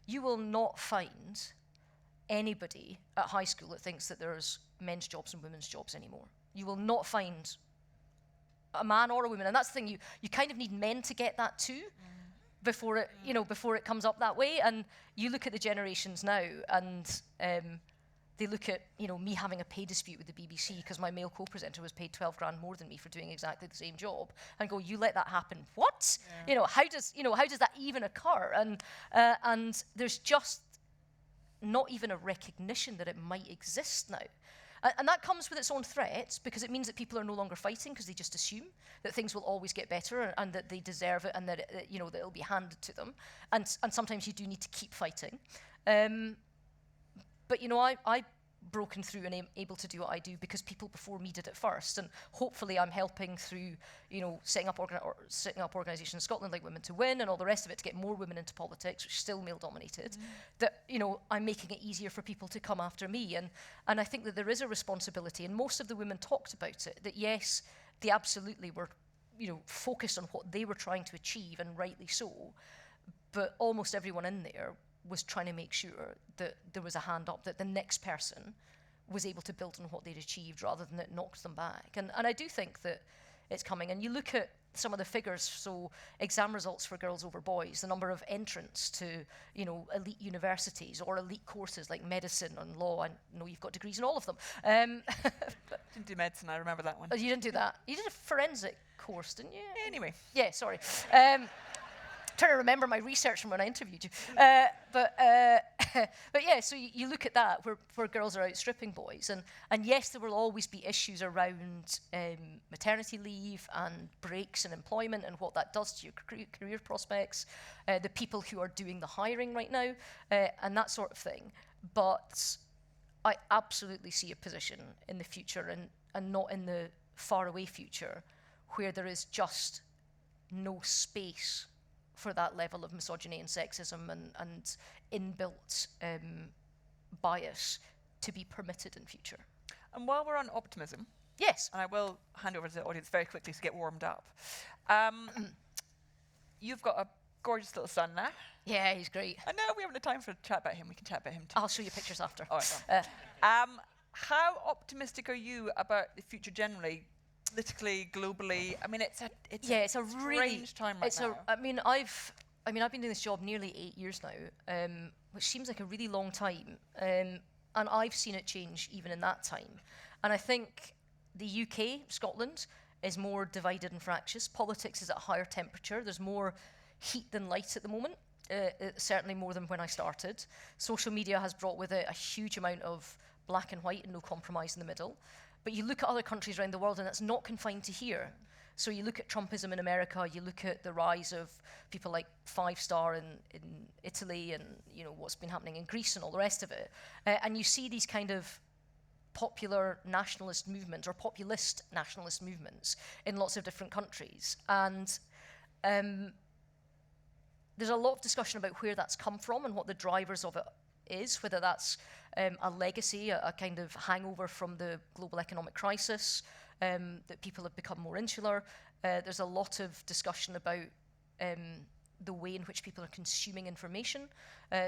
You will not find anybody at high school that thinks that there's men's jobs and women's jobs anymore. You will not find a man or a woman, and that's the thing, you kind of need men to get that too. Before it comes up that way. And you look at the generations now, and they look at me having a pay dispute with the BBC because my male co-presenter was paid 12 grand more than me for doing exactly the same job, and go, you let that happen? What? Yeah. How does that even occur? And there's just not even a recognition that it might exist now. And that comes with its own threats, because it means that people are no longer fighting because they just assume that things will always get better, and that they deserve it, and that that it'll be handed to them. And sometimes you do need to keep fighting. But I broken through and able to do what I do because people before me did it first. And hopefully I'm helping through, setting up organisations in Scotland like Women to Win and all the rest of it to get more women into politics, which is still male dominated, that, I'm making it easier for people to come after me. And I think that there is a responsibility, and most of the women talked about it, that yes, they absolutely were, focused on what they were trying to achieve, and rightly so, but almost everyone in there was trying to make sure that there was a hand up, that the next person was able to build on what they'd achieved rather than it knocked them back. And I do think that it's coming. And you look at some of the figures, so exam results for girls over boys, the number of entrants to, elite universities or elite courses like medicine and law. I know you've got degrees in all of them. Didn't do medicine, I remember that one. Oh, you didn't do that? You did a forensic course, didn't you? Anyway. Yeah, sorry. Trying to remember my research from when I interviewed you. But yeah, so you look at that where girls are outstripping boys, and yes, there will always be issues around maternity leave and breaks in employment and what that does to your career prospects, the people who are doing the hiring right now, and that sort of thing. But I absolutely see a position in the future, and not in the faraway future, where there is just no space for that level of misogyny and sexism and inbuilt bias to be permitted in future. And while we're on optimism, yes, and I will hand over to the audience very quickly to get warmed up, you've got a gorgeous little son now. Yeah, he's great. I know we haven't had time for a chat about him. We can chat about him too. I'll show you pictures after. All right. How optimistic are you about the future generally? Politically, globally, I mean, it's a really strange time right now. I've been doing this job nearly 8 years now, which seems like a really long time, and I've seen it change even in that time. And I think the UK, Scotland, is more divided and fractious. Politics is at a higher temperature. There's more heat than light at the moment, certainly more than when I started. Social media has brought with it a huge amount of black and white and no compromise in the middle. But you look at other countries around the world, and that's not confined to here. So you look at Trumpism in America, you look at the rise of people like Five Star in Italy, and what's been happening in Greece and all the rest of it. And you see these kind of popular nationalist movements or populist nationalist movements in lots of different countries. And there's a lot of discussion about where that's come from and what the drivers of it is, whether that's a legacy, a kind of hangover from the global economic crisis, that people have become more insular. There's a lot of discussion about the way in which people are consuming information.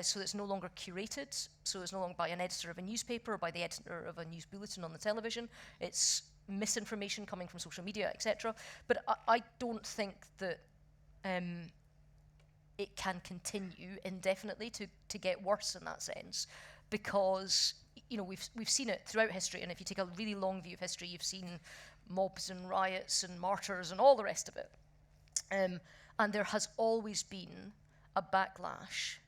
So it's no longer curated, so it's no longer by an editor of a newspaper or by the editor of a news bulletin on the television. It's misinformation coming from social media, etc. But I don't think that it can continue indefinitely to get worse in that sense, because we've seen it throughout history, and if you take a really long view of history, you've seen mobs and riots and martyrs and all the rest of it, and there has always been a backlash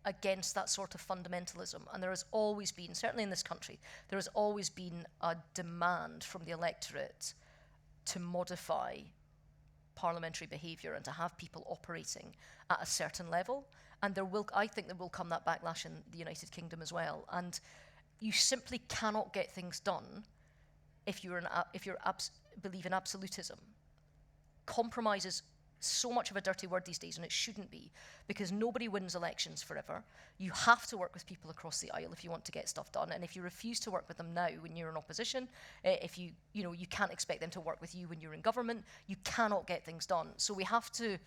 against that sort of fundamentalism, and there has always been, certainly in this country, there has always been a demand from the electorate to modify parliamentary behaviour and to have people operating at a certain level. And I think there will come that backlash in the United Kingdom as well. And you simply cannot get things done if you believe in absolutism. Compromise is so much of a dirty word these days, and it shouldn't be, because nobody wins elections forever. You have to work with people across the aisle if you want to get stuff done. And if you refuse to work with them now when you're in opposition, if you can't expect them to work with you when you're in government, you cannot get things done. So we have to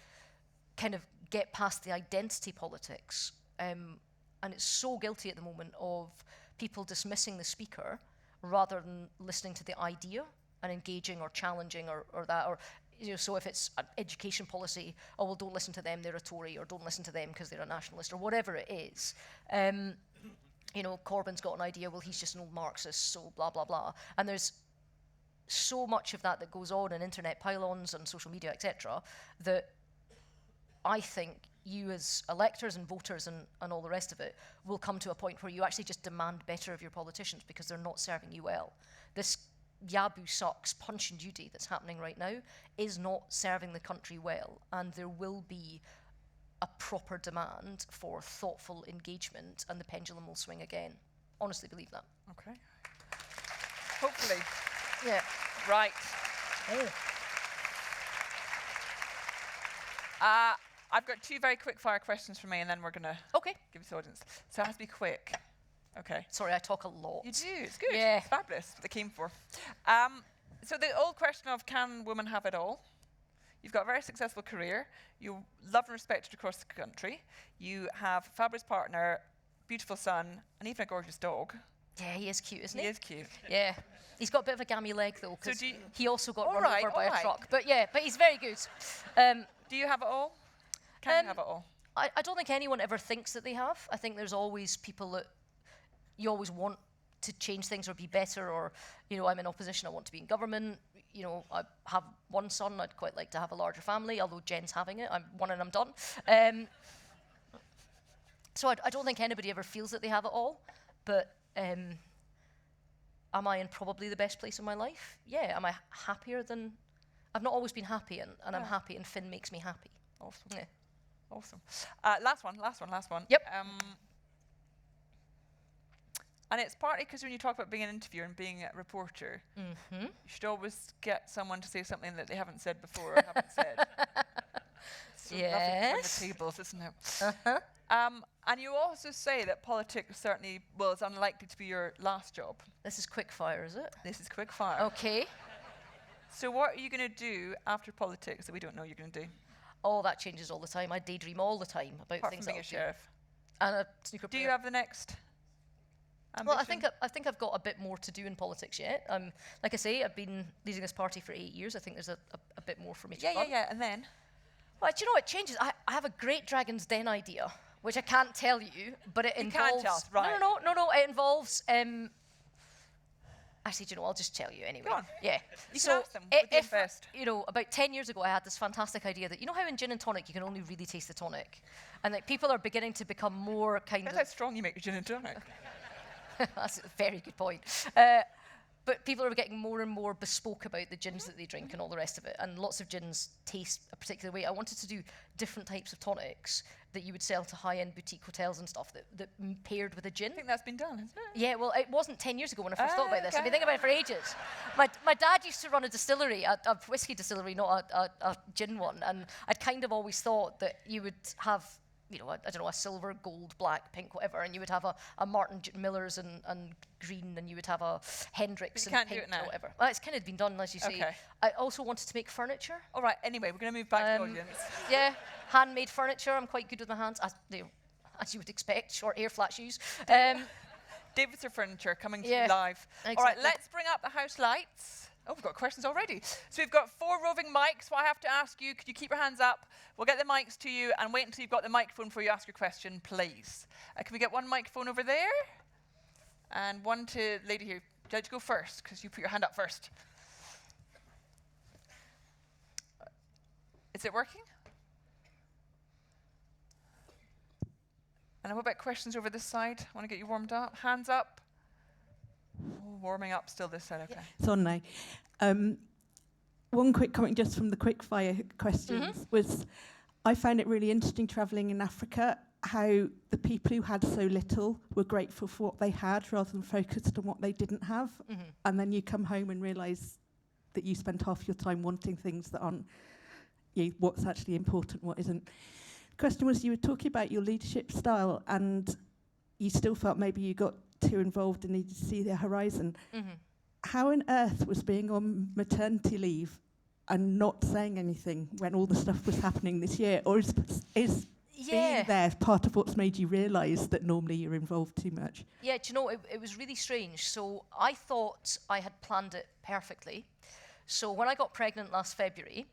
kind of get past the identity politics. And it's so guilty at the moment of people dismissing the speaker rather than listening to the idea and engaging or challenging or that. Or so if it's an education policy, oh, well, don't listen to them, they're a Tory, or don't listen to them because they're a nationalist, or whatever it is. Corbyn's got an idea, well, he's just an old Marxist, so blah, blah, blah. And there's so much of that goes on in internet pylons and social media, etc., that I think you as electors and voters and all the rest of it will come to a point where you actually just demand better of your politicians because they're not serving you well. This Yaboo sucks punch and duty that's happening right now is not serving the country well, and there will be a proper demand for thoughtful engagement, and the pendulum will swing again. honestly believe that. Okay. Hopefully. Yeah. Right. I've got 2 very quick fire questions for me, and then we're going to Okay. give this audience. So it has to be quick. Okay. Sorry, I talk a lot. You do. It's good. Yeah. It's fabulous. What they came for. So the old question of can women have it all? You've got a very successful career. You're loved and respected across the country. You have a fabulous partner, beautiful son, and even a gorgeous dog. Yeah, he is cute, isn't he? He is cute. Yeah. He's got a bit of a gammy leg, though, because So he also got All run right, over by all a right. truck. But yeah, but he's very good. Do you have it all? Can you have it all? I don't think anyone ever thinks that they have. I think there's always people that you always want to change things or be better, or, you know, I'm in opposition, I want to be in government. You know, I have one son, I'd quite like to have a larger family, although Jen's having it. I'm one and I'm done. So I don't think anybody ever feels that they have it all, but am I in probably the best place in my life? Yeah. Am I happier than... I've not always been happy, and I'm happy, and Finn makes me happy. Awesome. Yeah. Awesome. Last one. Yep. And it's partly because when you talk about being an interviewer and being a reporter, you should always get someone to say something that they haven't said before or haven't said. So lovely to turn the tables, isn't it? And you also say that politics certainly, well, it's unlikely to be your last job. This is quick fire, is it? This is quick fire. Okay. So what are you going to do after politics that we don't know you're going to do? Oh, that changes all the time. I daydream all the time about Apart things from that being a I'll do. sheriff. And a snooker Do player. you have the next ambition? Well, I think I've got a bit more to do in politics yet. Like I say, I've been leading this party for 8 years. I think there's a bit more for me to run. Yeah. And then? Well, do you know, it changes. I have a great Dragon's Den idea, which I can't tell you, but it involves... can't tell us, right. No, it involves... Actually, do you know, I'll just tell you anyway. Go on. Yeah. You so can ask them. What do you if, invest? you know, about 10 years ago, I had this fantastic idea that, you know how in gin and tonic you can only really taste the tonic? And like people are beginning to become more kind That's of... how strong you make your gin and tonic. That's a very good point. But people are getting more and more bespoke about the gins that they drink and all the rest of it. And lots of gins taste a particular way. I wanted to do different types of tonics that you would sell to high-end boutique hotels and stuff that paired with a gin. I think that's been done, hasn't it? Yeah, well, it wasn't 10 years ago when I first thought about this. I've Okay. been thinking about it for ages. My dad used to run a distillery, a whiskey distillery, not a gin one. And I'd kind of always thought that you would have, you know, I don't know, a silver, gold, black, pink, whatever, and you would have a Martin Miller's and green, and you would have a Hendrix But and you can't do pink it now. or whatever. Well, it's kind of been done, as you say. Okay. I also wanted to make furniture. All right, anyway, we're going to move back to the audience. Yeah, handmade furniture. I'm quite good with my hands, as you would expect. Short hair, flat shoes. Davidson Furniture coming to Yeah, you live. All right, exactly. let's bring up the house lights. Oh, we've got questions already. So we've got 4 roving mics. What I have to ask you, could you keep your hands up? We'll get the mics to you and wait until you've got the microphone before you ask your question, please. Can we get one microphone over there? And one to the lady here. Judge, go first, because you put your hand up first. Is it working? And what about questions over this side? Want to get you warmed up? Hands up. Oh, warming up still this side, okay. It's on now. One quick comment just from the quick fire questions was I found it really interesting travelling in Africa, how the people who had so little were grateful for what they had rather than focused on what they didn't have. And then you come home and realise that you spent half your time wanting things that aren't what's actually important, what isn't. The question was, you were talking about your leadership style and you still felt maybe you got too involved and needed to see the horizon. How on earth was being on maternity leave and not saying anything when all the stuff was happening this year? Or is being there part of what's made you realise that normally you're involved too much? Yeah, do you know, it was really strange. So I thought I had planned it perfectly. So when I got pregnant last February,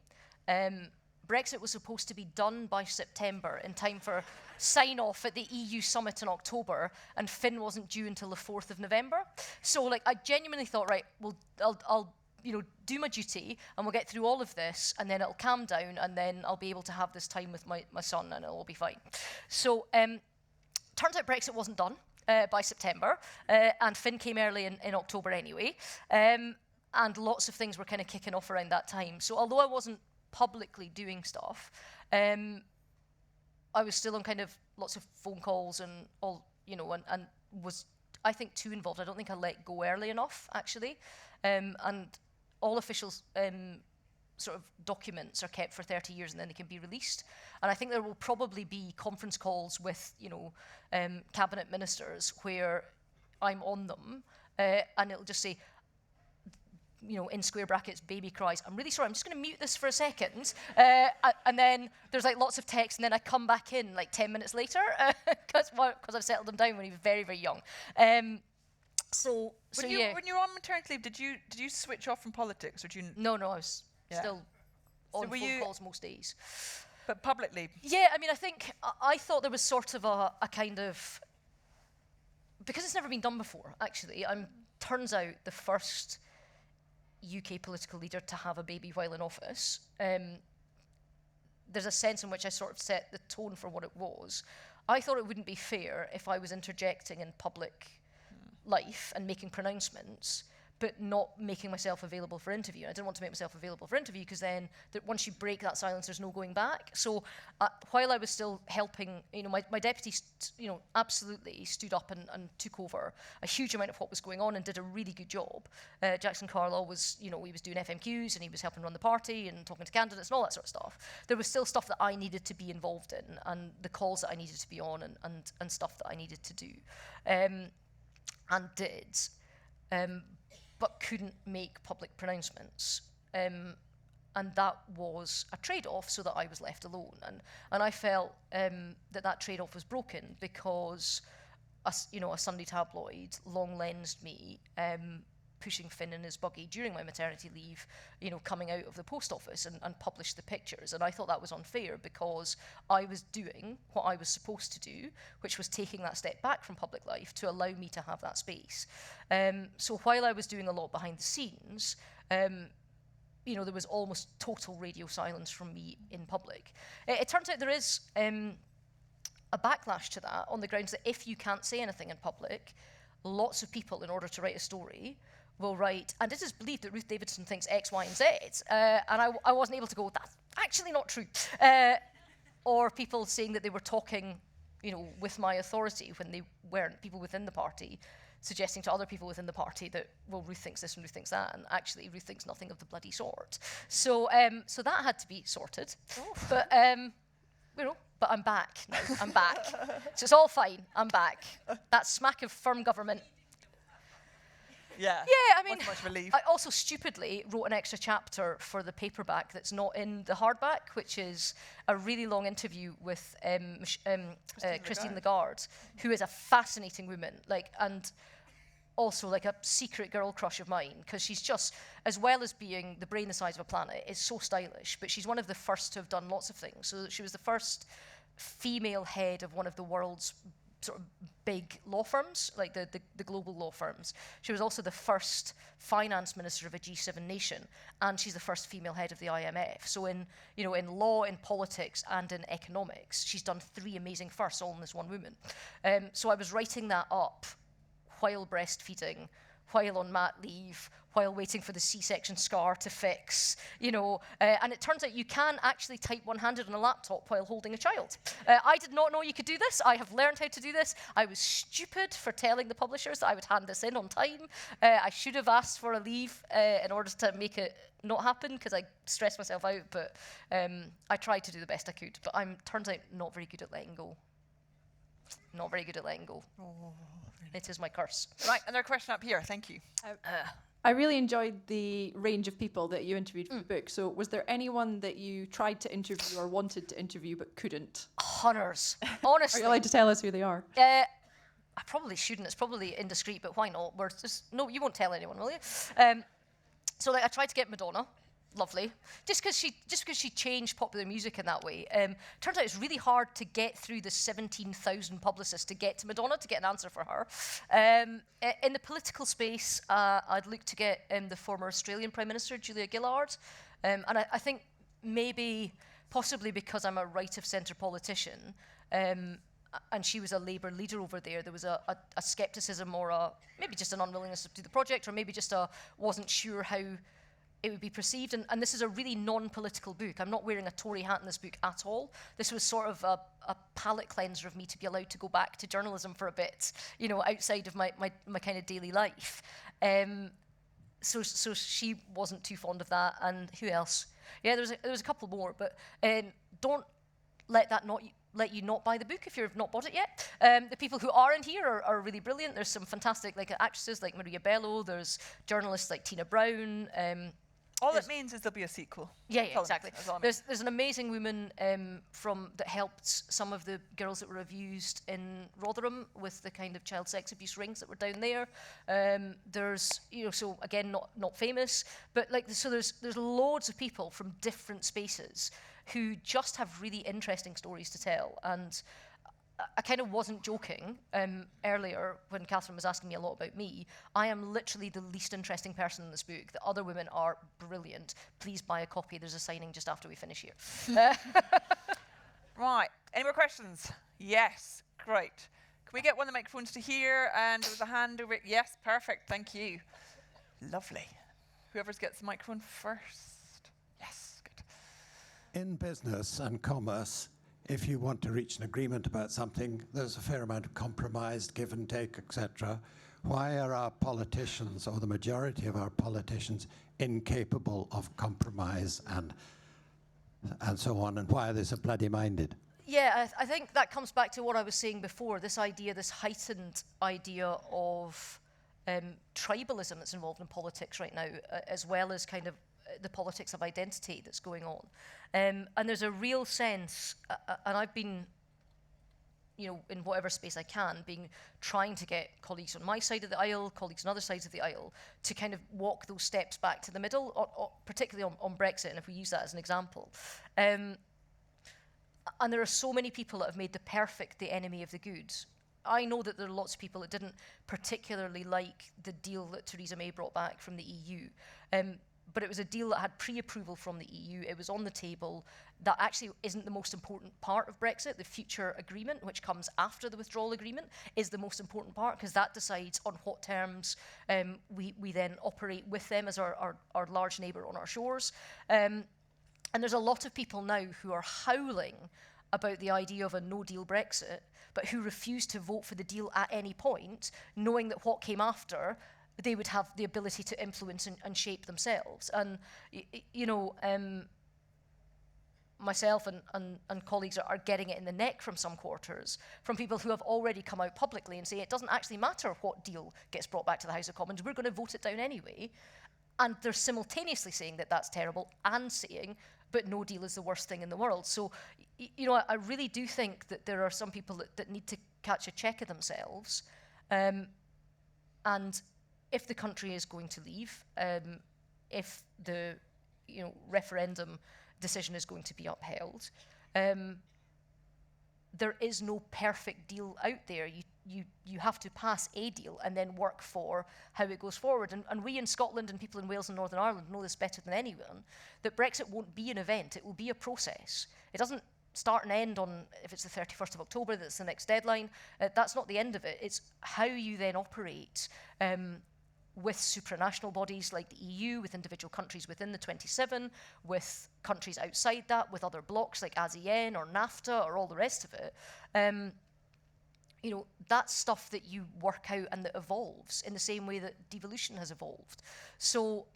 Brexit was supposed to be done by September in time for sign-off at the EU summit in October, and Finn wasn't due until the 4th of November. So like, I genuinely thought, right, well, I'll do my duty, and we'll get through all of this, and then it'll calm down, and then I'll be able to have this time with my son, and it'll all be fine. So turns out Brexit wasn't done by September, and Finn came early in October anyway, and lots of things were kind of kicking off around that time. So although I wasn't publicly doing stuff, I was still on kind of lots of phone calls and all, you know, and was I think, too involved. I don't think I let go early enough, actually. And all official sort of documents are kept for 30 years and then they can be released. And I think there will probably be conference calls with, cabinet ministers where I'm on them, and it'll just say, in square brackets, baby cries. I'm really sorry, I'm just going to mute this for a second. And then there's like lots of text, and then I come back in like 10 minutes later because I've settled him down when he was very, very young. When you were on maternity leave, did you switch off from politics, or did you? No, I was still on phone calls most days. But publicly? Yeah, I mean, I think I thought there was sort of a kind of, because it's never been done before, actually. Turns out the first UK political leader to have a baby while in office. There's a sense in which I sort of set the tone for what it was. I thought it wouldn't be fair if I was interjecting in public life and making pronouncements, but not making myself available for interview. I didn't want to make myself available for interview because then once you break that silence, there's no going back. So while I was still helping, my deputy, absolutely stood up and took over a huge amount of what was going on and did a really good job. Jackson Carlisle was, he was doing FMQs and he was helping run the party and talking to candidates and all that sort of stuff. There was still stuff that I needed to be involved in and the calls that I needed to be on and stuff that I needed to do and did. But couldn't make public pronouncements. And that was a trade-off so that I was left alone. And I felt that trade-off was broken because a Sunday tabloid long-lensed me pushing Finn in his buggy during my maternity leave, coming out of the post office and published the pictures. And I thought that was unfair because I was doing what I was supposed to do, which was taking that step back from public life to allow me to have that space. So while I was doing a lot behind the scenes, there was almost total radio silence from me in public. It turns out there is a backlash to that on the grounds that if you can't say anything in public, lots of people, in order to write a story, will write, and it is believed that Ruth Davidson thinks X, Y, and Z, and I wasn't able to go, that's actually not true. Or people saying that they were talking, with my authority when they weren't, people within the party suggesting to other people within the party that, well, Ruth thinks this and Ruth thinks that, and actually Ruth thinks nothing of the bloody sort. So that had to be sorted. But but I'm back now. I'm back. So it's all fine. I'm back. That smack of firm government. Yeah, I mean, much relief. I also stupidly wrote an extra chapter for the paperback that's not in the hardback, which is a really long interview with Christine Lagarde, who is a fascinating woman, and also a secret girl crush of mine, because she's just, as well as being the brain the size of a planet, is so stylish, but she's one of the first to have done lots of things. So she was the first female head of one of the world's sort of big law firms, like the global law firms. She was also the first finance minister of a G7 nation, and she's the first female head of the IMF. So in law, in politics, and in economics, she's done 3 amazing firsts, all in this one woman. So I was writing that up while breastfeeding, while on mat leave, while waiting for the C-section scar to fix, and it turns out you can actually type one-handed on a laptop while holding a child. I did not know you could do this. I have learned how to do this. I was stupid for telling the publishers that I would hand this in on time. I should have asked for a leave in order to make it not happen, because I stressed myself out, but I tried to do the best I could. But turns out not very good at letting go. Not very good at letting go. Oh. It is my curse. Right, another question up here. Thank you. I really enjoyed the range of people that you interviewed for the book. So was there anyone that you tried to interview or wanted to interview but couldn't? Hunters, honestly. Are you allowed to tell us who they are? I probably shouldn't. It's probably indiscreet, but why not? No, you won't tell anyone, will you? So I tried to get Madonna. Lovely. Just because she changed popular music in that way. Turns out it's really hard to get through the 17,000 publicists to get to Madonna, to get an answer for her. In the political space, I'd look to get the former Australian Prime Minister, Julia Gillard. And I think possibly because I'm a right-of-centre politician, and she was a Labour leader over there was a scepticism or maybe just an unwillingness to do the project, or maybe just wasn't sure how it would be perceived, and this is a really non-political book. I'm not wearing a Tory hat in this book at all. This was sort of a palate cleanser of me to be allowed to go back to journalism for a bit, outside of my kind of daily life. So she wasn't too fond of that, and who else? Yeah, there was a couple more, but don't let that let you not buy the book if you've not bought it yet. The people who are in here are really brilliant. There's some fantastic actresses like Maria Bello. There's journalists like Tina Brown. All it means is there'll be a sequel. Yeah, exactly. There's an amazing woman that helped some of the girls that were abused in Rotherham with the kind of child sex abuse rings that were down there. There's, so again, not famous, but so there's loads of people from different spaces who just have really interesting stories to tell. And I kind of wasn't joking earlier when Katherine was asking me a lot about me. I am literally the least interesting person in this book. The other women are brilliant. Please buy a copy. There's a signing just after we finish here. Right. Any more questions? Yes. Great. Can we get one of the microphones to here? And there was a hand over it. Yes. Perfect. Thank you. Lovely. Whoever gets the microphone first. Yes. Good. In business and commerce, if you want to reach an agreement about something, there's a fair amount of compromise, give and take, etc. Why are our politicians, or the majority of our politicians, incapable of compromise and so on, and why are they so bloody minded? Yeah, I think that comes back to what I was saying before, this heightened idea of tribalism that's involved in politics right now, as well as kind of the politics of identity that's going on. And there's a real sense, and I've been, in whatever space I can, trying to get colleagues on my side of the aisle, colleagues on other sides of the aisle, to kind of walk those steps back to the middle, or particularly on Brexit, and if we use that as an example. And there are so many people that have made the perfect the enemy of the good. I know that there are lots of people that didn't particularly like the deal that Theresa May brought back from the EU. But it was a deal that had pre-approval from the EU. It was on the table. That actually isn't the most important part of Brexit. The future agreement, which comes after the withdrawal agreement, is the most important part, because that decides on what terms we then operate with them as our large neighbour on our shores. And there's a lot of people now who are howling about the idea of a no-deal Brexit, but who refuse to vote for the deal at any point, knowing that what came after they would have the ability to influence and shape themselves. And, myself and colleagues are getting it in the neck from some quarters, from people who have already come out publicly and say it doesn't actually matter what deal gets brought back to the House of Commons, we're going to vote it down anyway. And they're simultaneously saying that that's terrible and saying, but no deal is the worst thing in the world. So, I really do think that there are some people that need to catch a check of themselves. And if the country is going to leave, if the referendum decision is going to be upheld, there is no perfect deal out there. You have to pass a deal and then work for how it goes forward. And we in Scotland and people in Wales and Northern Ireland know this better than anyone, that Brexit won't be an event, it will be a process. It doesn't start and end on, if it's the 31st of October, that's the next deadline. That's not the end of it. It's how you then operate with supranational bodies like the EU, with individual countries within the 27, with countries outside that, with other blocs like ASEAN or NAFTA or all the rest of it. That's stuff that you work out and that evolves in the same way that devolution has evolved. So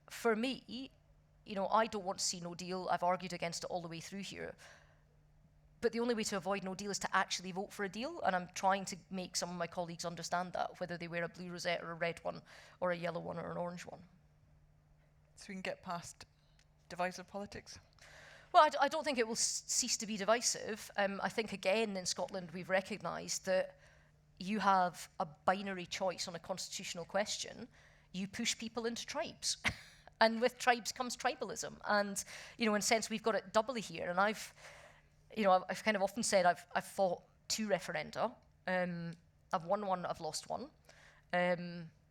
for me, I don't want to see no deal. I've argued against it all the way through here. But the only way to avoid no deal is to actually vote for a deal, and I'm trying to make some of my colleagues understand that, whether they wear a blue rosette or a red one, or a yellow one or an orange one. So we can get past divisive politics? Well, I don't think it will cease to be divisive. I think, again, in Scotland, we've recognised that you have a binary choice on a constitutional question. You push people into tribes. And with tribes comes tribalism. And, in a sense, we've got it doubly here. And I've kind of often said I've fought 2 referenda. I've won one, I've lost one,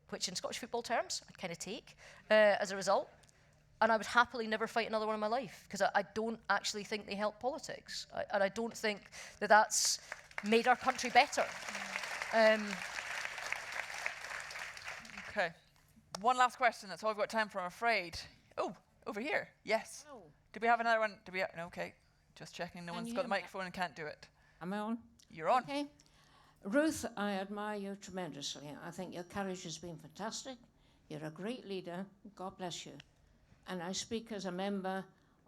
which in Scottish football terms I'd kind of take as a result. And I would happily never fight another one in my life, because I don't actually think they help politics. And I don't think that that's made our country better. Okay. One last question, that's all I've got time for, I'm afraid. Oh, over here. Yes. Oh, Do we have another one? Do we? No, okay. Just checking. No Can one's you got the hear me? microphone and can't do it. am I on? You're on. Okay. Ruth, I admire you tremendously. I think your courage has been fantastic. You're a great leader. God bless you. And I speak as a member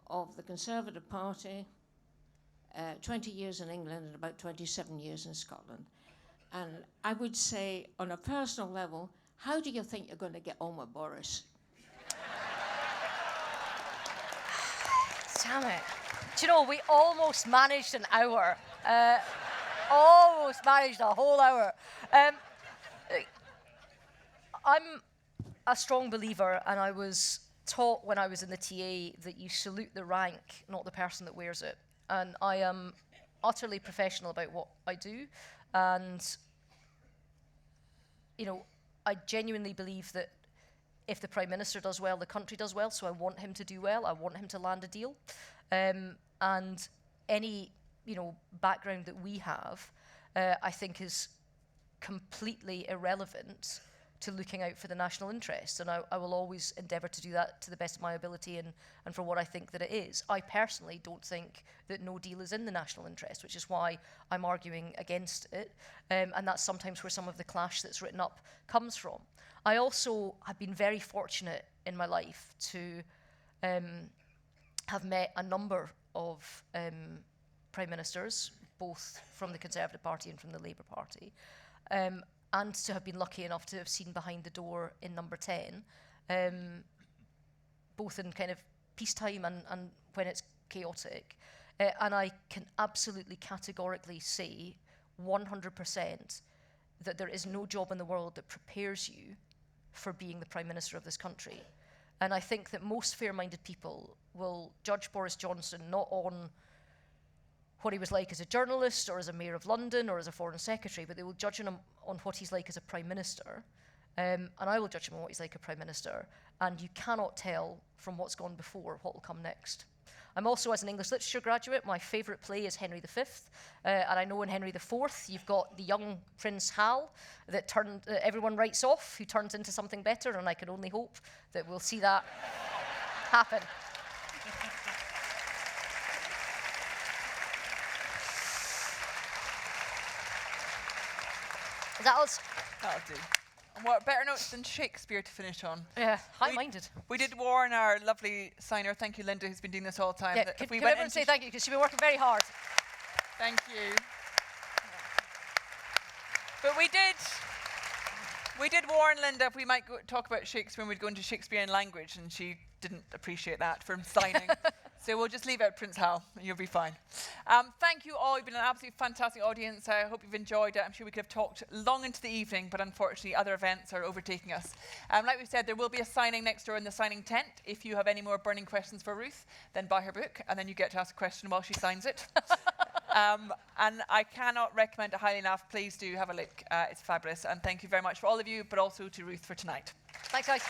of the Conservative Party, 20 years in England and about 27 years in Scotland. And I would say, on a personal level, how do you think you're going to get on with Boris? Damn it. Do you know, we almost managed an hour. Almost managed a whole hour. I'm a strong believer, and I was taught when I was in the TA that you salute the rank, not the person that wears it. And I am utterly professional about what I do. And, you know, I genuinely believe that if the Prime Minister does well, the country does well. So I want him to do well. I want him to land a deal. And any, you know, background that we have, I think is completely irrelevant to looking out for the national interest. And I will always endeavour to do that to the best of my ability and for what I think that it is. I personally don't think that no deal is in the national interest, which is why I'm arguing against it. And that's sometimes where some of the clash that's written up comes from. I also have been very fortunate in my life to have met a number of Prime Ministers, both from the Conservative Party and from the Labour Party, and to have been lucky enough to have seen behind the door in number 10, both in kind of peacetime and when it's chaotic. And I can absolutely categorically say 100% that there is no job in the world that prepares you for being the Prime Minister of this country. And I think that most fair-minded people will judge Boris Johnson not on what he was like as a journalist or as a mayor of London or as a foreign secretary, but they will judge him on what he's like as a prime minister. And I will judge him on what he's like as a prime minister. And you cannot tell from what's gone before what will come next. I'm also, as an English literature graduate, my favourite play is Henry V. And I know in Henry IV, you've got the young Prince Hal that everyone writes off, who turns into something better. And I can only hope that we'll see that happen. Is that us? That'll do. And what better notes than Shakespeare to finish on? Yeah, high-minded. We did warn our lovely signer, thank you, Linda, who's been doing this all the time. Yeah, that can if we everyone say thank you, because she's been working very hard. Thank you. But we did warn Linda if we might talk about Shakespeare and we'd go into Shakespearean language, and she didn't appreciate that from signing. So we'll just leave out Prince Hal, and you'll be fine. Thank you all. You've been an absolutely fantastic audience. I hope you've enjoyed it. I'm sure we could have talked long into the evening, but unfortunately other events are overtaking us. Like we said, there will be a signing next door in the signing tent. If you have any more burning questions for Ruth, then buy her book, and then you get to ask a question while she signs it. And I cannot recommend it highly enough. Please do have a look. It's fabulous. And thank you very much for all of you, but also to Ruth for tonight. Thanks, guys.